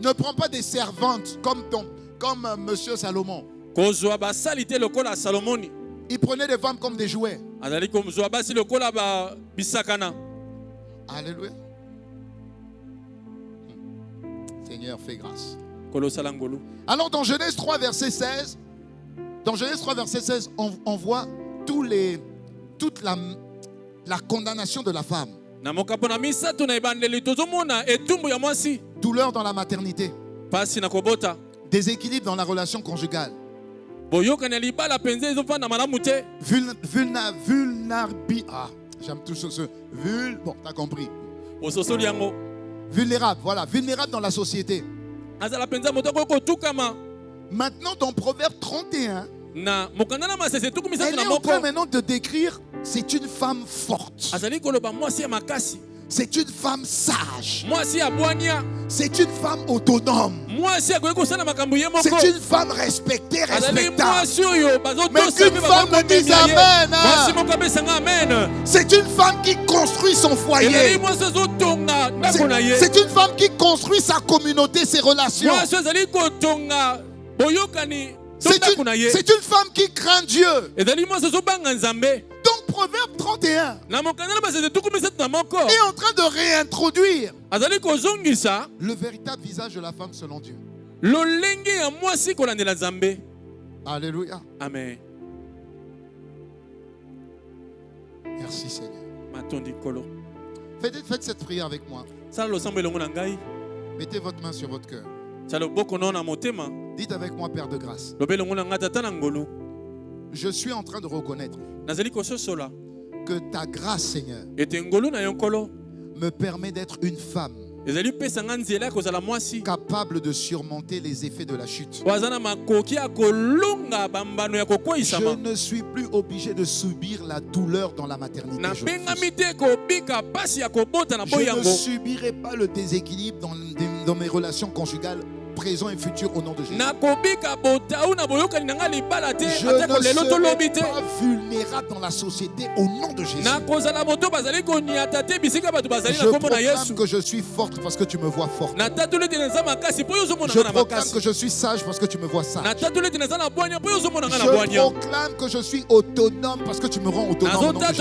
[SPEAKER 4] Ne prends pas des servantes comme Monsieur Salomon. Il prenait des femmes comme des jouets. Alléluia. Seigneur, fais grâce. Alors dans Genèse 3, verset 16, on voit toute la condamnation de la femme. Douleur dans la maternité. Déséquilibre dans la relation conjugale. J'aime tout ce bon, t'as compris. Vulnérable, voilà, vulnérable dans la société. Maintenant, dans Proverbe 31, elle est en train maintenant de décrire, c'est une femme forte. C'est une femme sage. C'est une femme autonome. C'est une femme respectée, respectable. Mais qu'une femme me dise Amen. C'est une femme qui construit son foyer. C'est une femme qui construit sa communauté, ses relations. C'est une femme qui craint Dieu. Donc Proverbe 31 est en train de réintroduire le véritable visage de la femme selon Dieu. Alléluia.
[SPEAKER 3] Amen.
[SPEAKER 4] Merci Seigneur. Faites cette prière avec moi. Mettez votre main sur votre cœur. Dites avec moi, Père de grâce. Je suis en train de reconnaître que ta grâce, Seigneur, me permet d'être une femme capable de surmonter les effets de la chute. Je ne suis plus obligé de subir la douleur dans la maternité. Je ne subirai pas le déséquilibre dans mes relations conjugales présent et futur au nom de Jésus. Je ne serai pas vulnérable dans la société au nom de Jésus. Je proclame que je suis forte parce que tu me vois forte. Je proclame que je suis sage parce que tu me vois sage. Je proclame que je suis autonome parce que tu me rends autonome au nom de Jésus.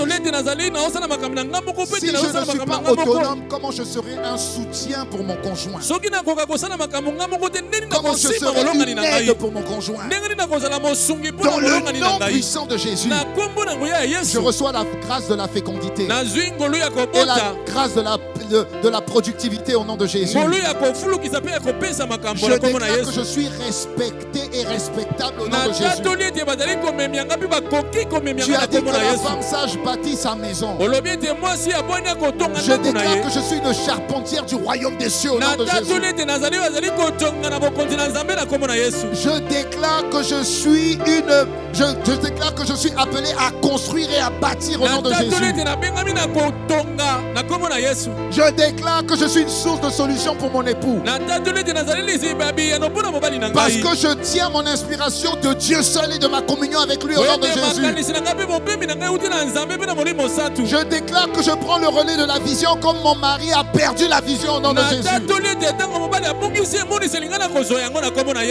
[SPEAKER 4] Si je ne suis pas autonome, comment je serai un soutien pour mon conjoint? Comment je serai une aide pour mon conjoint? Dans le nom puissant de Jésus, je reçois la grâce de la fécondité et la grâce de la productivité au nom de Jésus. Je déclare que je suis respecté et respectable au nom de Jésus. Tu as dit que la femme sage bâtit sa maison. Je déclare que je suis une charpentière du royaume des cieux au nom de Jésus. Je déclare que je suis je déclare que je suis appelé à construire et à bâtir au nom de Jésus. Je déclare que je suis une source de solution pour mon époux. Parce que je tiens mon inspiration de Dieu seul et de ma communion avec lui au nom de Jésus. Je déclare que je prends le relais de la vision comme mon mari a perdu la vision au nom de Jésus.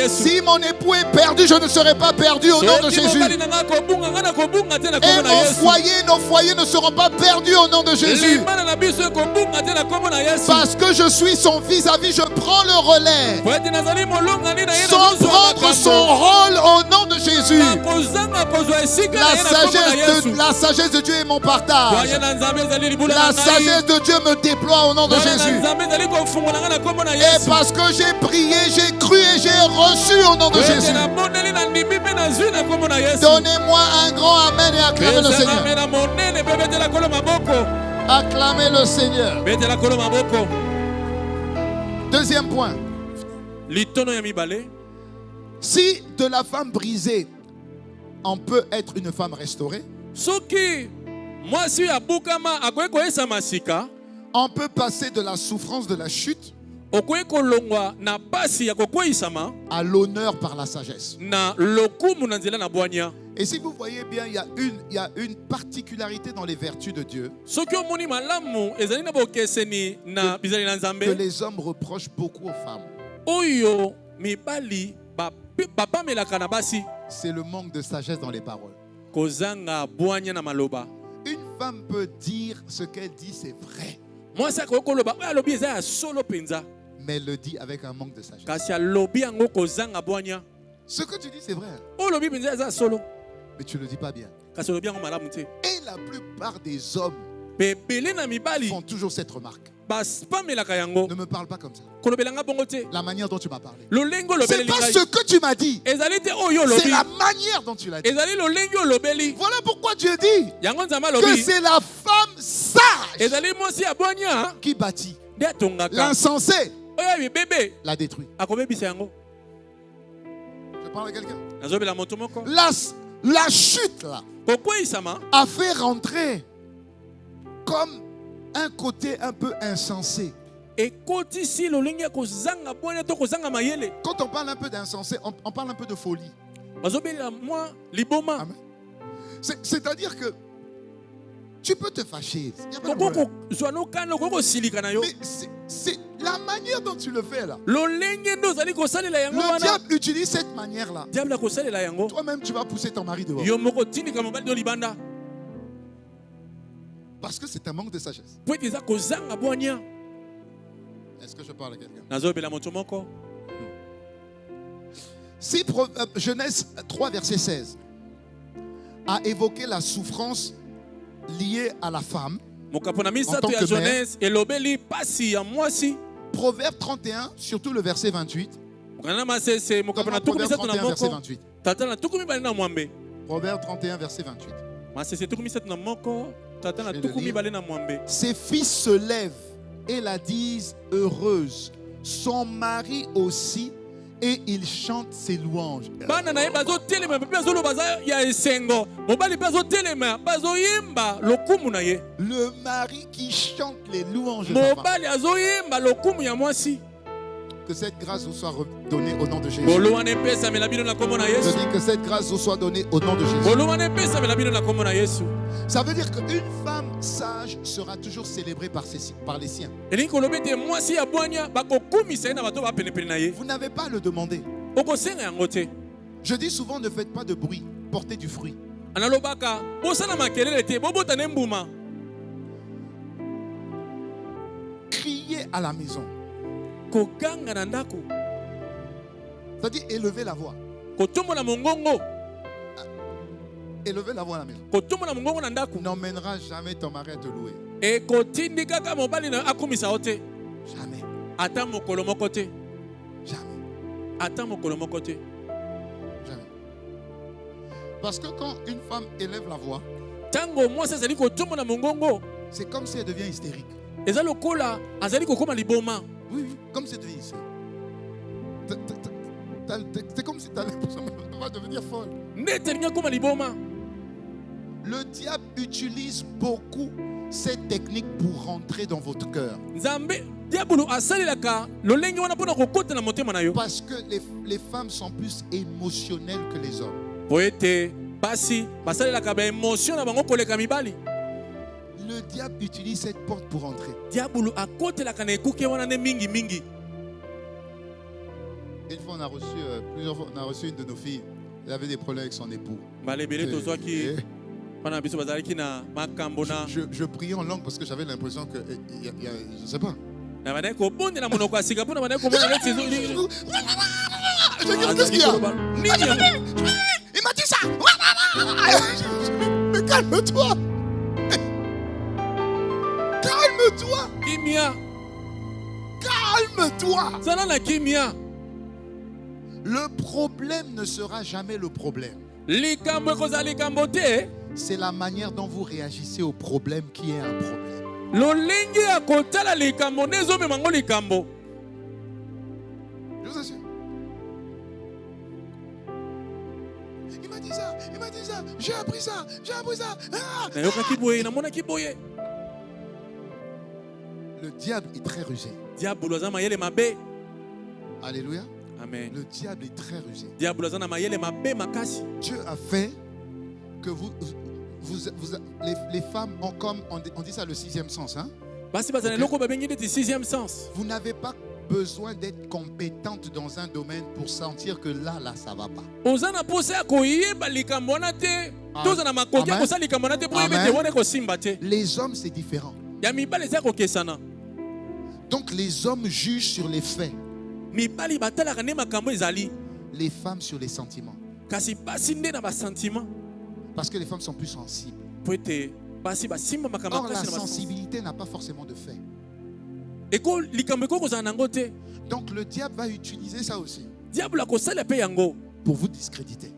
[SPEAKER 4] Si mon époux est perdu, je ne serai pas perdu au nom de Jésus. Et nos foyers ne seront pas perdus au nom de Jésus. Parce que je suis son vis-à-vis, je prends le relais. Sans prendre son rôle au nom de Jésus. La sagesse de Dieu est mon partage. La sagesse de Dieu me déploie au nom de Jésus. Et parce que j'ai prié, j'ai cru et j'ai reçu au nom de Jésus. Donnez-moi un grand amen et acclamez le Seigneur. Acclamez le Seigneur. Deuxième point. Si de la femme brisée, on peut être une femme restaurée, on peut passer de la souffrance de la chute à l'honneur par la sagesse. Et si vous voyez bien, il y a une particularité dans les vertus de Dieu que les hommes reprochent beaucoup aux femmes. C'est le manque de sagesse dans les paroles. Une femme peut dire ce qu'elle dit, c'est vrai. Mais elle le dit avec un manque de sagesse. Ce que tu dis, c'est vrai. Mais tu ne le dis pas bien. Et la plupart des hommes font toujours cette remarque. Ne me parle pas comme ça. La manière dont tu m'as parlé. C'est pas ce que tu m'as dit. C'est la manière dont tu l'as dit. Voilà pourquoi Dieu dit que c'est la femme
[SPEAKER 5] qui bâtit. L'insensé la détruit. Je parle à quelqu'un. La chute là a fait rentrer comme un côté un peu insensé. Quand on parle un peu d'insensé, on parle un peu de folie. Amen. C'est-à-dire que tu peux te fâcher. Mais c'est la manière dont tu le fais là. Le diable utilise cette manière-là. Toi-même, tu vas pousser ton mari dehors. Parce que c'est un manque de sagesse. Est-ce que je parle à quelqu'un? Si Genèse 3, verset 16 a évoqué la souffrance liée à la femme en tant que mère, Proverbe 31, surtout le verset 28. Proverbe 31, verset 28. Proverbe 31, verset 28. Ses fils se lèvent et la disent heureuse, son mari aussi, et il chante ses louanges. Le mari qui chante les louanges de sa femme. Que cette grâce vous soit donnée au nom de Jésus. Je dis que cette grâce vous soit donnée au nom de Jésus. Ça veut dire qu'une femme sage sera toujours célébrée par les siens. Vous n'avez pas à le demander. Je dis souvent, ne faites pas de bruit, portez du fruit. Criez à la maison. C'est-à-dire élever la voix. Élever la voix à la maison. N'emmènera jamais ton mari à te louer. Jamais. Jamais. Parce que quand une femme élève la voix, c'est comme si elle devient hystérique. Oui, comme si elle devient hystérique. C'est comme si tu as l'impression qu'elle va devenir folle. Le diable utilise beaucoup cette technique pour rentrer dans votre cœur. Parce que les femmes sont plus émotionnelles que les hommes. Le diable utilise cette porte pour entrer. Une fois, on a reçu plusieurs fois, on a reçu une de nos filles. Elle avait des problèmes avec son époux. Je priais en langue parce que j'avais l'impression que, je ne sais pas. Qu'est-ce qu'il y a? Il m'a dit ça. Mais calme-toi. Calme-toi. Calme-toi. Le problème ne sera jamais le problème. C'est la manière dont vous réagissez au problème qui est un problème. Je vous assure. Il m'a dit ça. J'ai appris ça. Ah. Le diable est très rusé. Alléluia.
[SPEAKER 3] Amen.
[SPEAKER 5] Le diable est très rusé. Dieu a fait que les femmes ont comme, on dit ça le sixième sens. Hein? Okay. Vous n'avez pas besoin d'être compétente dans un domaine pour sentir que là, ça va pas. Amen. Les hommes, c'est différent. Donc les hommes jugent sur les faits. Les femmes sur les sentiments. Parce que les femmes sont plus sensibles. Or, la sensibilité n'a pas forcément de fait. Donc le diable va utiliser ça aussi pour vous discréditer.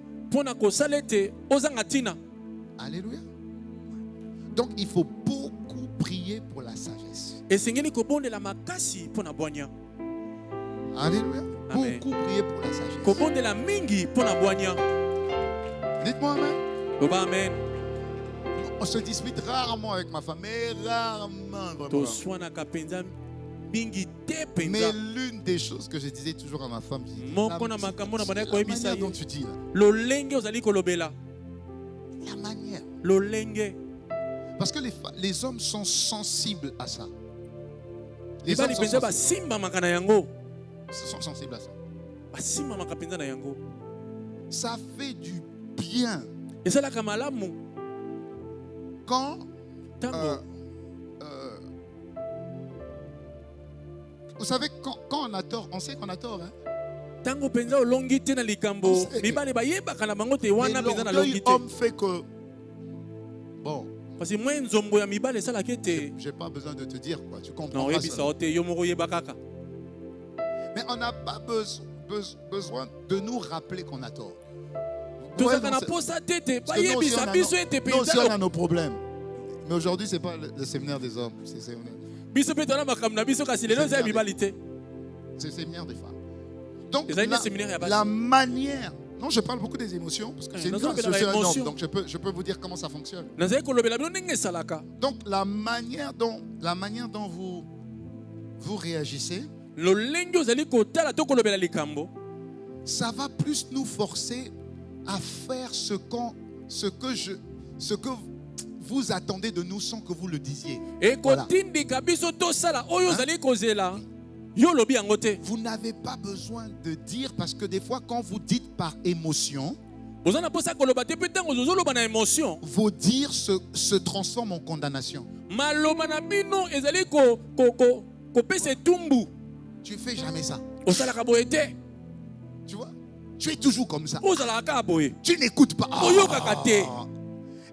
[SPEAKER 5] Alléluia. Donc il faut beaucoup prier prier pour la sagesse.
[SPEAKER 3] Alléluia.
[SPEAKER 5] Beaucoup prier pour la sagesse.
[SPEAKER 3] Dites-moi amen.
[SPEAKER 1] Amen.
[SPEAKER 5] On se dispute rarement avec ma femme, mais rarement vraiment. Mais l'une des choses que je disais toujours à ma femme, je dis, la manière dont tu dis là. La manière. Parce que les hommes sont sensibles à ça. Les hommes sont sensibles à ça. Ça fait du bien. Quand vous savez, quand on a tort, on sait qu'on a tort. Hein? Mais l'orgueil homme fait que... Bon. J'ai pas besoin de te dire quoi, tu comprends pas ça. Mais on n'a pas besoin de nous rappeler qu'on a tort. Nous aussi on a nos problèmes. Mais aujourd'hui ce n'est pas le séminaire des hommes, c'est le séminaire des femmes. Donc la manière... Non, je parle beaucoup des émotions parce que je suis un homme, donc je peux vous dire comment ça fonctionne. Donc la manière dont vous réagissez, ça va plus nous forcer à faire ce que vous attendez de nous sans que vous le disiez. Voilà. Vous n'avez pas besoin de dire parce que des fois quand vous dites par émotion, vos dires se transforment en condamnation. Tu fais jamais ça. Tu vois? Tu es toujours comme ça. Tu n'écoutes pas.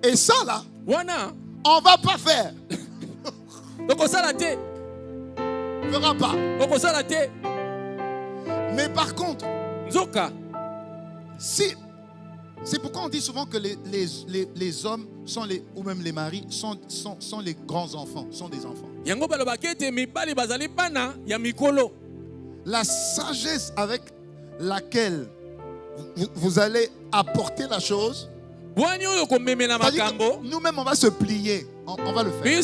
[SPEAKER 5] Et ça là, on va pas faire. Fera pas. Mais par contre, si, c'est pourquoi on dit souvent que les hommes sont ou même les maris sont les grands enfants, sont des enfants. La sagesse avec laquelle vous allez apporter la chose, nous-mêmes on va se plier, on va le faire.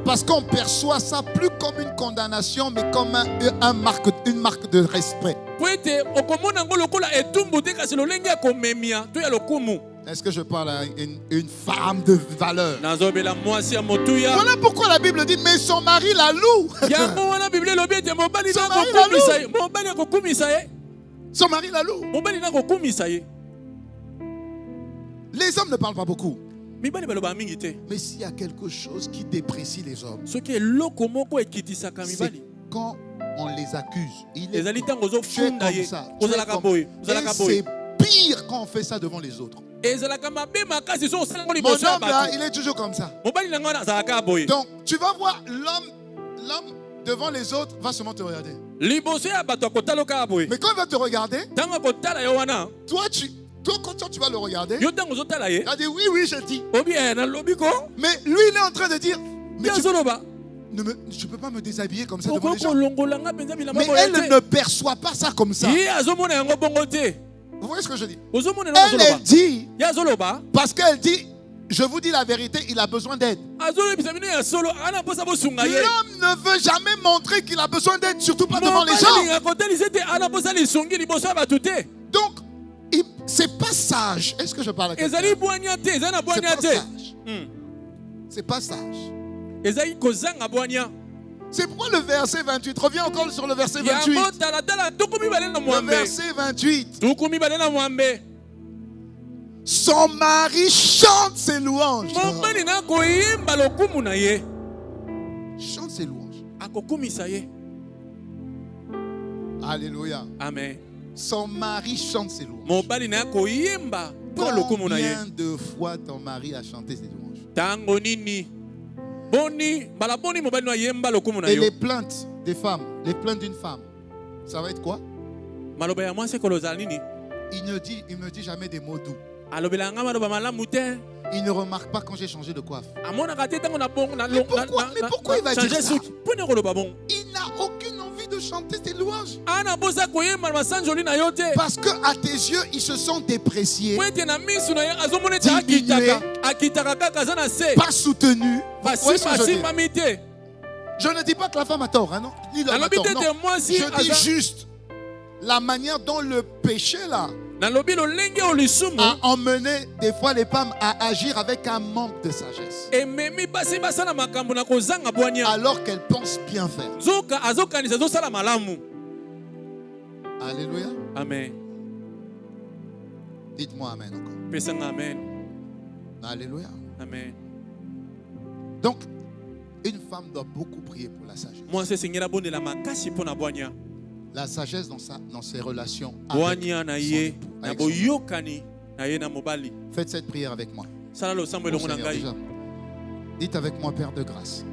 [SPEAKER 5] Parce qu'on perçoit ça plus comme une condamnation, mais comme une marque de respect. Est-ce que je parle à une femme de valeur? Voilà pourquoi la Bible dit, mais son mari la loue. Son mari la loue. Les hommes ne parlent pas beaucoup. Mais s'il y a quelque chose qui déprécie les hommes, c'est quand on les accuse. Tu es comme ça. Et c'est pire quand on fait ça devant les autres. Mon homme là, il est toujours comme ça. Donc tu vas voir l'homme devant les autres va seulement te regarder. Mais quand il va te regarder, toi, quand tu vas le regarder, il va dire oui, je dis. Mais lui, il est en train de dire, mais tu ne peux pas me déshabiller comme ça devant les gens. Mais elle ne perçoit pas ça comme ça. Vous voyez ce que je dis? Elle dit, parce qu'elle dit, je vous dis la vérité, il a besoin d'aide. L'homme ne veut jamais montrer qu'il a besoin d'aide, surtout pas devant les gens. Donc, c'est pas sage. Est-ce que je parle à quelqu'un? C'est pas sage. C'est pourquoi le verset 28, reviens encore sur le verset 28. Le verset 28. Son mari chante ses louanges. Chante ses louanges. Alléluia.
[SPEAKER 1] Amen.
[SPEAKER 5] Son mari chante ses louanges. Combien de fois ton mari a chanté ses louanges? Et les plaintes des femmes, les plaintes d'une femme, ça va être quoi? Il me dit jamais des mots doux. Il ne remarque pas quand j'ai changé de coiffe. Mais pourquoi il va dire ça? Il n'a aucune envie de chanter tes louanges. Parce qu'à tes yeux, ils se sont dépréciés, diminués, pas soutenus. Je ne dis pas que la femme a tort, hein, non? Ni l'homme a tort, non. Je dis juste la manière dont le péché là a emmené des fois les femmes à agir avec un manque de sagesse, alors qu'elles pensent bien faire. Alléluia.
[SPEAKER 3] Amen.
[SPEAKER 5] Dites-moi amen encore.
[SPEAKER 3] Amen.
[SPEAKER 5] Alléluia.
[SPEAKER 3] Amen.
[SPEAKER 5] Donc, une femme doit beaucoup prier pour la sagesse. La sagesse dans ses relations avec son époux. Faites cette prière avec moi. Bon Seigneur, déjà. Dites avec moi, Père de grâce.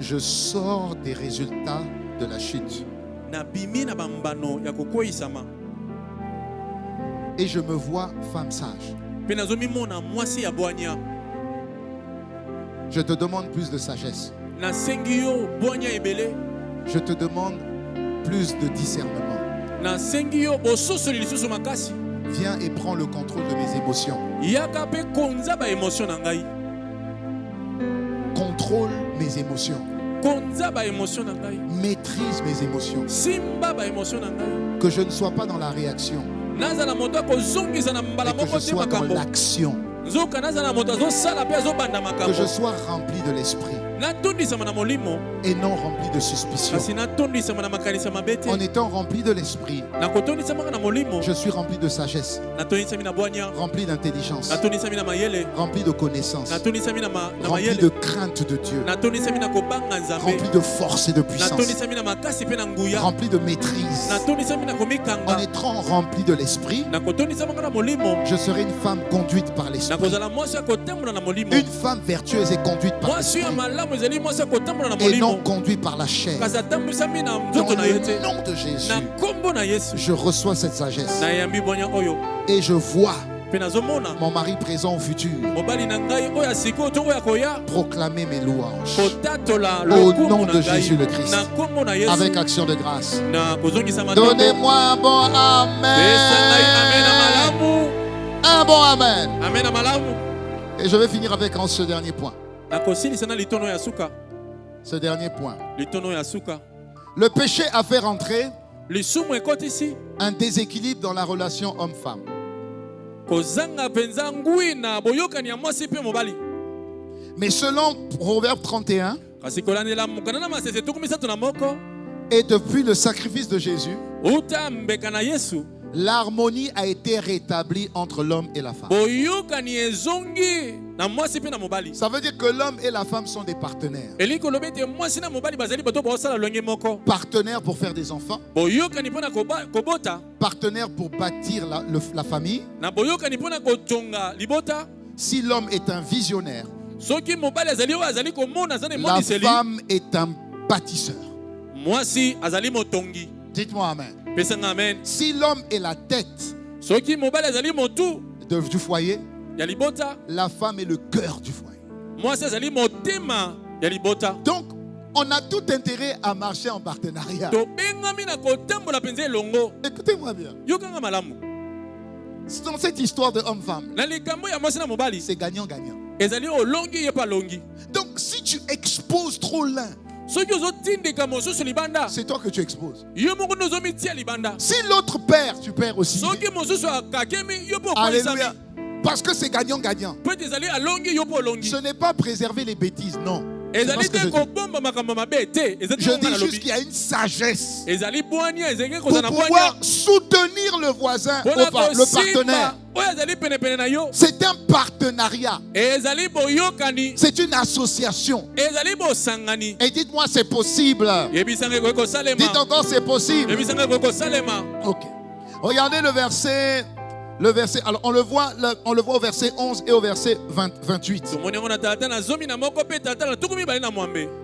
[SPEAKER 5] Je sors des résultats de la chute. Et je me vois femme sage. Je te demande plus de sagesse. Je te demande plus de discernement. Viens et prends le contrôle de mes émotions. Contrôle mes émotions. Maîtrise mes émotions. Que je ne sois pas dans la réaction, et que je sois dans l'action. Que je sois rempli de l'esprit et non rempli de suspicion. En étant rempli de l'esprit, je suis rempli de sagesse, rempli d'intelligence, rempli de connaissance, rempli de crainte de Dieu, rempli de force et de puissance, rempli de maîtrise. En étant rempli de l'esprit, je serai une femme conduite par l'esprit. Une femme vertueuse et conduite par l'esprit et non conduite par la chair. Dans le nom de Jésus, je reçois cette sagesse et je vois mon mari présent au futur proclamer mes louanges au nom de Jésus le Christ, avec action de grâce. Donnez-moi un bon amen. Un bon amen. Et je vais finir avec ce dernier point. Ce dernier point. Le péché a fait rentrer un déséquilibre dans la relation homme-femme. Mais selon Proverbe 31, et depuis le sacrifice de Jésus, l'harmonie a été rétablie entre l'homme et la femme. Ça veut dire que l'homme et la femme sont des partenaires. Partenaires pour faire des enfants. Partenaires pour bâtir la famille. Si l'homme est un visionnaire, la femme est un bâtisseur. Dites-moi amen. Si l'homme est la tête du foyer, la femme est le cœur du foyer. Donc, on a tout intérêt à marcher en partenariat. Écoutez-moi bien. Dans cette histoire de homme-femme, c'est gagnant-gagnant. Donc, si tu exposes trop l'un, c'est toi que tu exposes. Si l'autre perd, tu perds aussi. Alléluia. Parce que c'est gagnant-gagnant. Ce n'est pas préserver les bêtises, non. Je dis juste qu'il y a une sagesse pour pouvoir soutenir le voisin, le partenaire. C'est un partenariat. C'est une association. Et dites-moi, c'est possible. Dites encore, c'est possible. Ok. Regardez le verset. Alors on le voit au verset 11 et au verset 28.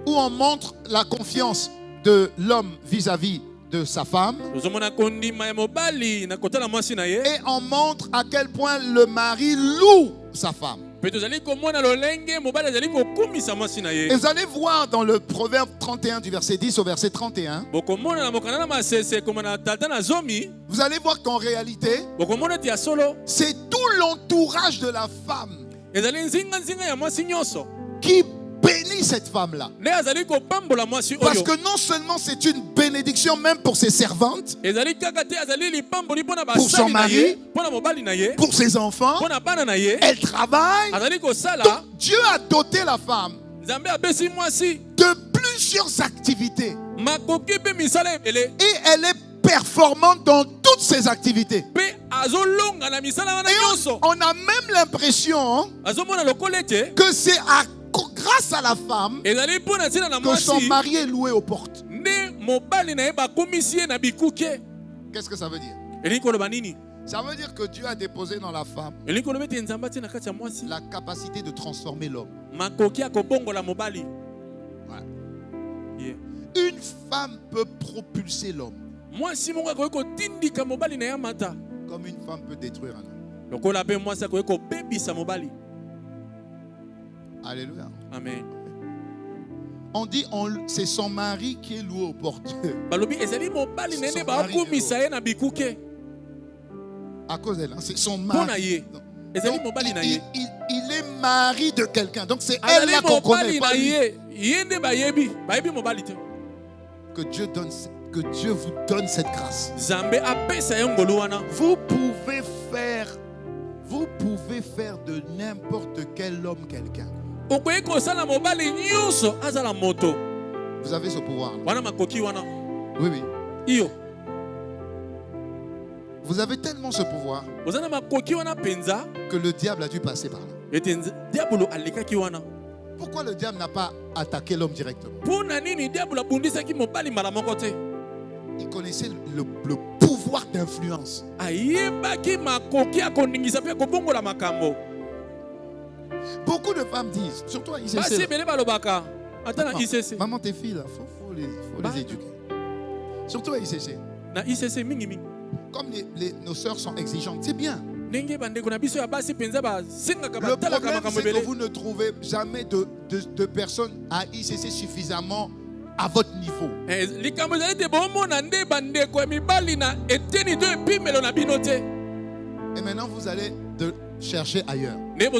[SPEAKER 5] Où on montre la confiance de l'homme vis-à-vis de sa femme. Et on montre à quel point le mari loue sa femme. Et vous allez voir dans le Proverbe 31 du verset 10 au verset 31. Vous allez voir qu'en réalité, c'est tout l'entourage de la femme qui bénit cette femme-là. Parce que non seulement c'est une bénédiction même pour ses servantes, pour son mari, pour ses enfants, elle travaille. Donc Dieu a doté la femme de plusieurs activités. Et elle est performante dans toutes ses activités. Et on a même l'impression que c'est grâce à la femme que son mari est loué aux portes. Qu'est-ce que ça veut dire? Ça veut dire que Dieu a déposé dans la femme la capacité de transformer l'homme. Voilà. Une femme peut propulser l'homme comme une femme peut détruire un homme. Alléluia.
[SPEAKER 3] Amen.
[SPEAKER 5] On dit c'est son mari qui est loué aux portes. À cause d'elle, c'est son mari. Donc, il est mari de quelqu'un. Donc c'est elle là qu'on connaît. Pas lui. Que Dieu vous donne cette grâce. Vous pouvez faire de n'importe quel homme quelqu'un. Vous avez ce pouvoir. Oui, oui. Vous avez tellement ce pouvoir que le diable a dû passer par là. Pourquoi le diable n'a pas attaqué l'homme directement? Il connaissait le pouvoir d'influence. Beaucoup de femmes disent, surtout à ICC. Maman, tes filles là, faut les éduquer. Surtout à ICC. Comme nos sœurs sont exigeantes, c'est bien. Le problème, c'est que vous ne trouvez jamais de personnes à ICC suffisamment à votre niveau. Et maintenant, vous allez chercher ailleurs. Mais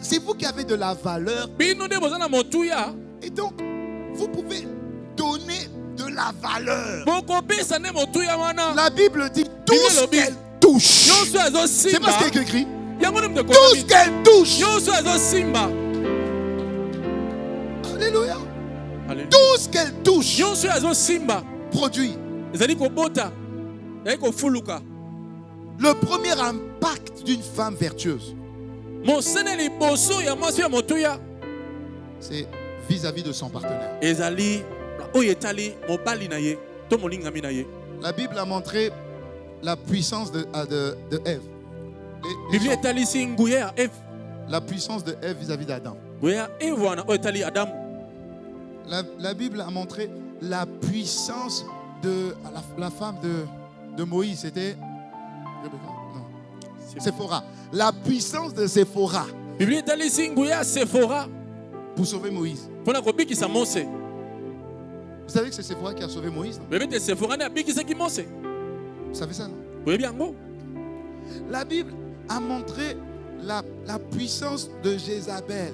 [SPEAKER 5] c'est vous qui avez de la valeur. Et donc, vous pouvez donner de la valeur. La Bible dit tout ce qu'elle touche. C'est pas ce qui est écrit. Tout ce qu'elle touche. Alléluia. Tout ce qu'elle touche produit. Le premier impact d'une femme vertueuse, c'est vis-à-vis de son partenaire. La Bible a montré la puissance de Ève. La puissance de Ève vis-à-vis d'Adam. La Bible a montré la puissance de la femme de Moïse. C'était Séphora. La puissance de Séphora pour sauver Moïse. Vous savez que c'est Séphora qui a sauvé Moïse, non? Vous savez ça, non? La Bible a montré la puissance de Jézabel.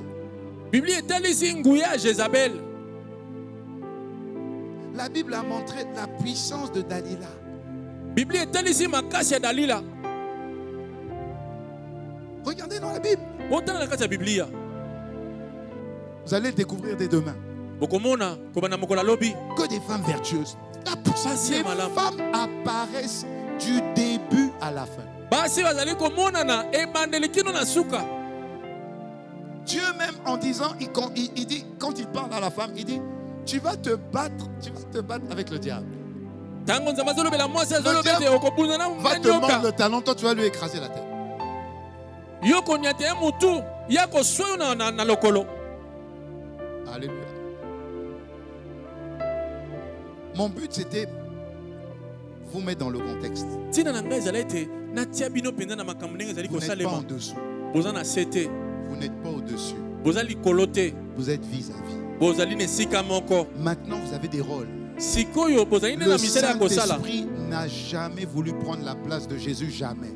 [SPEAKER 5] La Bible a montré la puissance de Dalila. Regardez dans la Bible. Vous allez le découvrir dès demain. Que des femmes vertueuses. Les femmes apparaissent du début à la fin. Dieu même en disant, il dit, quand il parle à la femme, il dit, tu vas te battre avec le diable. Le diable va te mordre le talon, toi tu vas lui écraser la tête. Alléluia. Mon but c'était vous mettre dans le contexte. Vous n'êtes pas en dessous. Vous n'êtes pas au-dessus. Vous êtes vis-à-vis. Maintenant vous avez des rôles. Le Saint-Esprit n'a jamais voulu prendre la place de Jésus, jamais.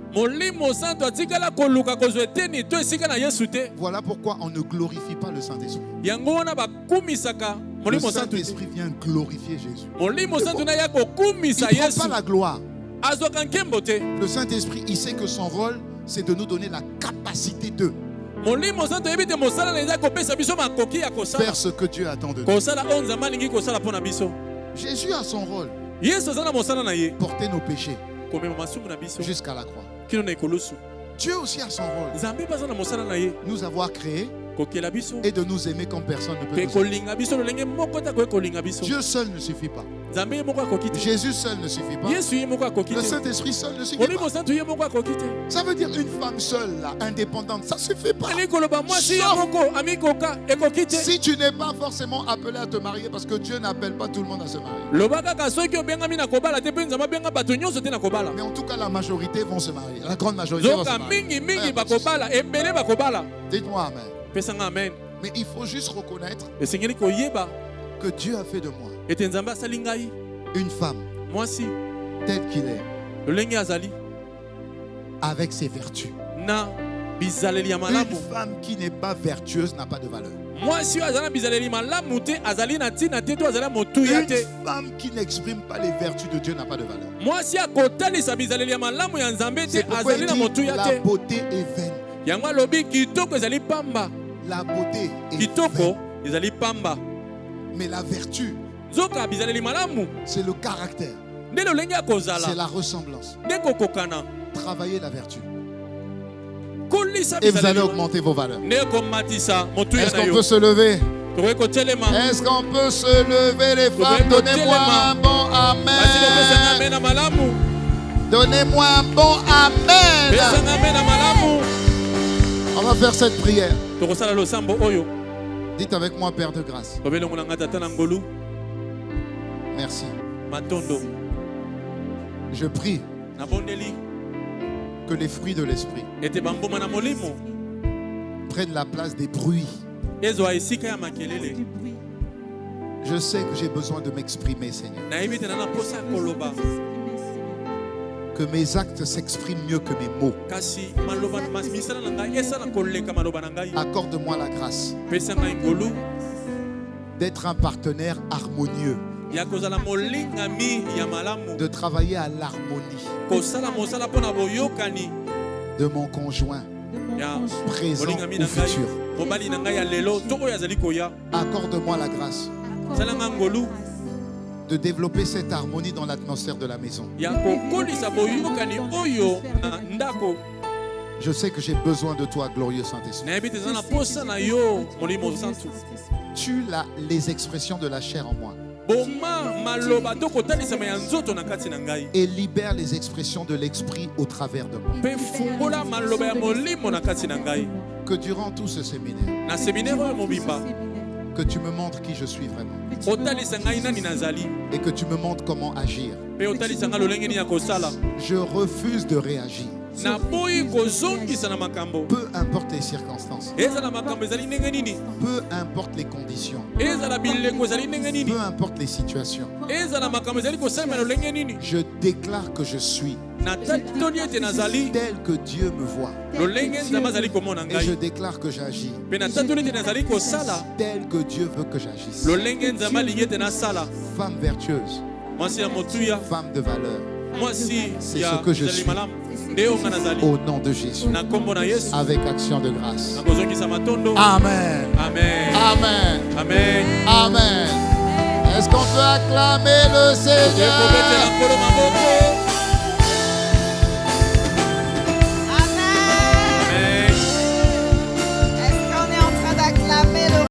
[SPEAKER 5] Voilà pourquoi on ne glorifie pas le Saint-Esprit. Le Saint-Esprit vient glorifier Jésus. Il ne prend pas la gloire. Le Saint-Esprit, il sait que son rôle, c'est de nous donner la capacité de faire ce que Dieu attend de nous. Jésus a son rôle. Porter nos péchés jusqu'à la croix. Dieu aussi a son rôle. Nous avoir créés et de nous aimer comme personne ne peut nous aimer. Dieu seul ne suffit pas. Jésus seul ne suffit pas. Le Saint-Esprit seul ne suffit pas. Ça veut dire une femme seule, là, indépendante, ça ne suffit pas. Si tu n'es pas forcément appelé à te marier, parce que Dieu n'appelle pas tout le monde à se marier. Mais en tout cas, la majorité vont se marier. La grande majorité vont se marier. Dites-moi amen. Mais il faut juste reconnaître que Dieu a fait de moi une femme telle qu'il est, avec ses vertus. Une femme qui n'est pas vertueuse n'a pas de valeur. Une femme qui n'exprime pas les vertus de Dieu n'a pas de valeur. C'est pourquoi il dit la beauté est vaine. La beauté est vaine. Mais la vertu, c'est le caractère. C'est la ressemblance. Travaillez la vertu. Et vous allez augmenter vos valeurs. Est-ce qu'on peut se lever? Est-ce qu'on peut se lever, les femmes? Donnez-moi un bon amen. Donnez-moi un bon amen. On va faire cette prière. Dites avec moi, Père de grâce. Merci. Je prie que les fruits de l'esprit prennent la place des bruits. Je sais que j'ai besoin de m'exprimer, Seigneur. Que mes actes s'expriment mieux que mes mots. Accorde-moi la grâce d'être un partenaire harmonieux, de travailler à l'harmonie de mon conjoint, présent ou futur. Accorde-moi la grâce de développer cette harmonie dans l'atmosphère de la maison. Je sais que j'ai besoin de toi, glorieux Saint-Esprit. Tue les expressions de la chair en moi et libère les expressions de l'esprit au travers de moi. Que durant tout ce séminaire, que tu me montres qui je suis vraiment et que tu me montres comment agir. Je refuse de réagir. Peu importe les circonstances, peu importe les conditions, peu importe les situations, je déclare que je suis tel que Dieu me voit. Et je déclare que j'agis tel que Dieu veut que j'agisse. Femme vertueuse, femme de valeur, c'est ce que je suis. Au nom de Jésus, avec action de grâce. Amen.
[SPEAKER 3] Amen.
[SPEAKER 5] Amen.
[SPEAKER 3] Amen.
[SPEAKER 5] Amen. Est-ce qu'on peut acclamer le Seigneur?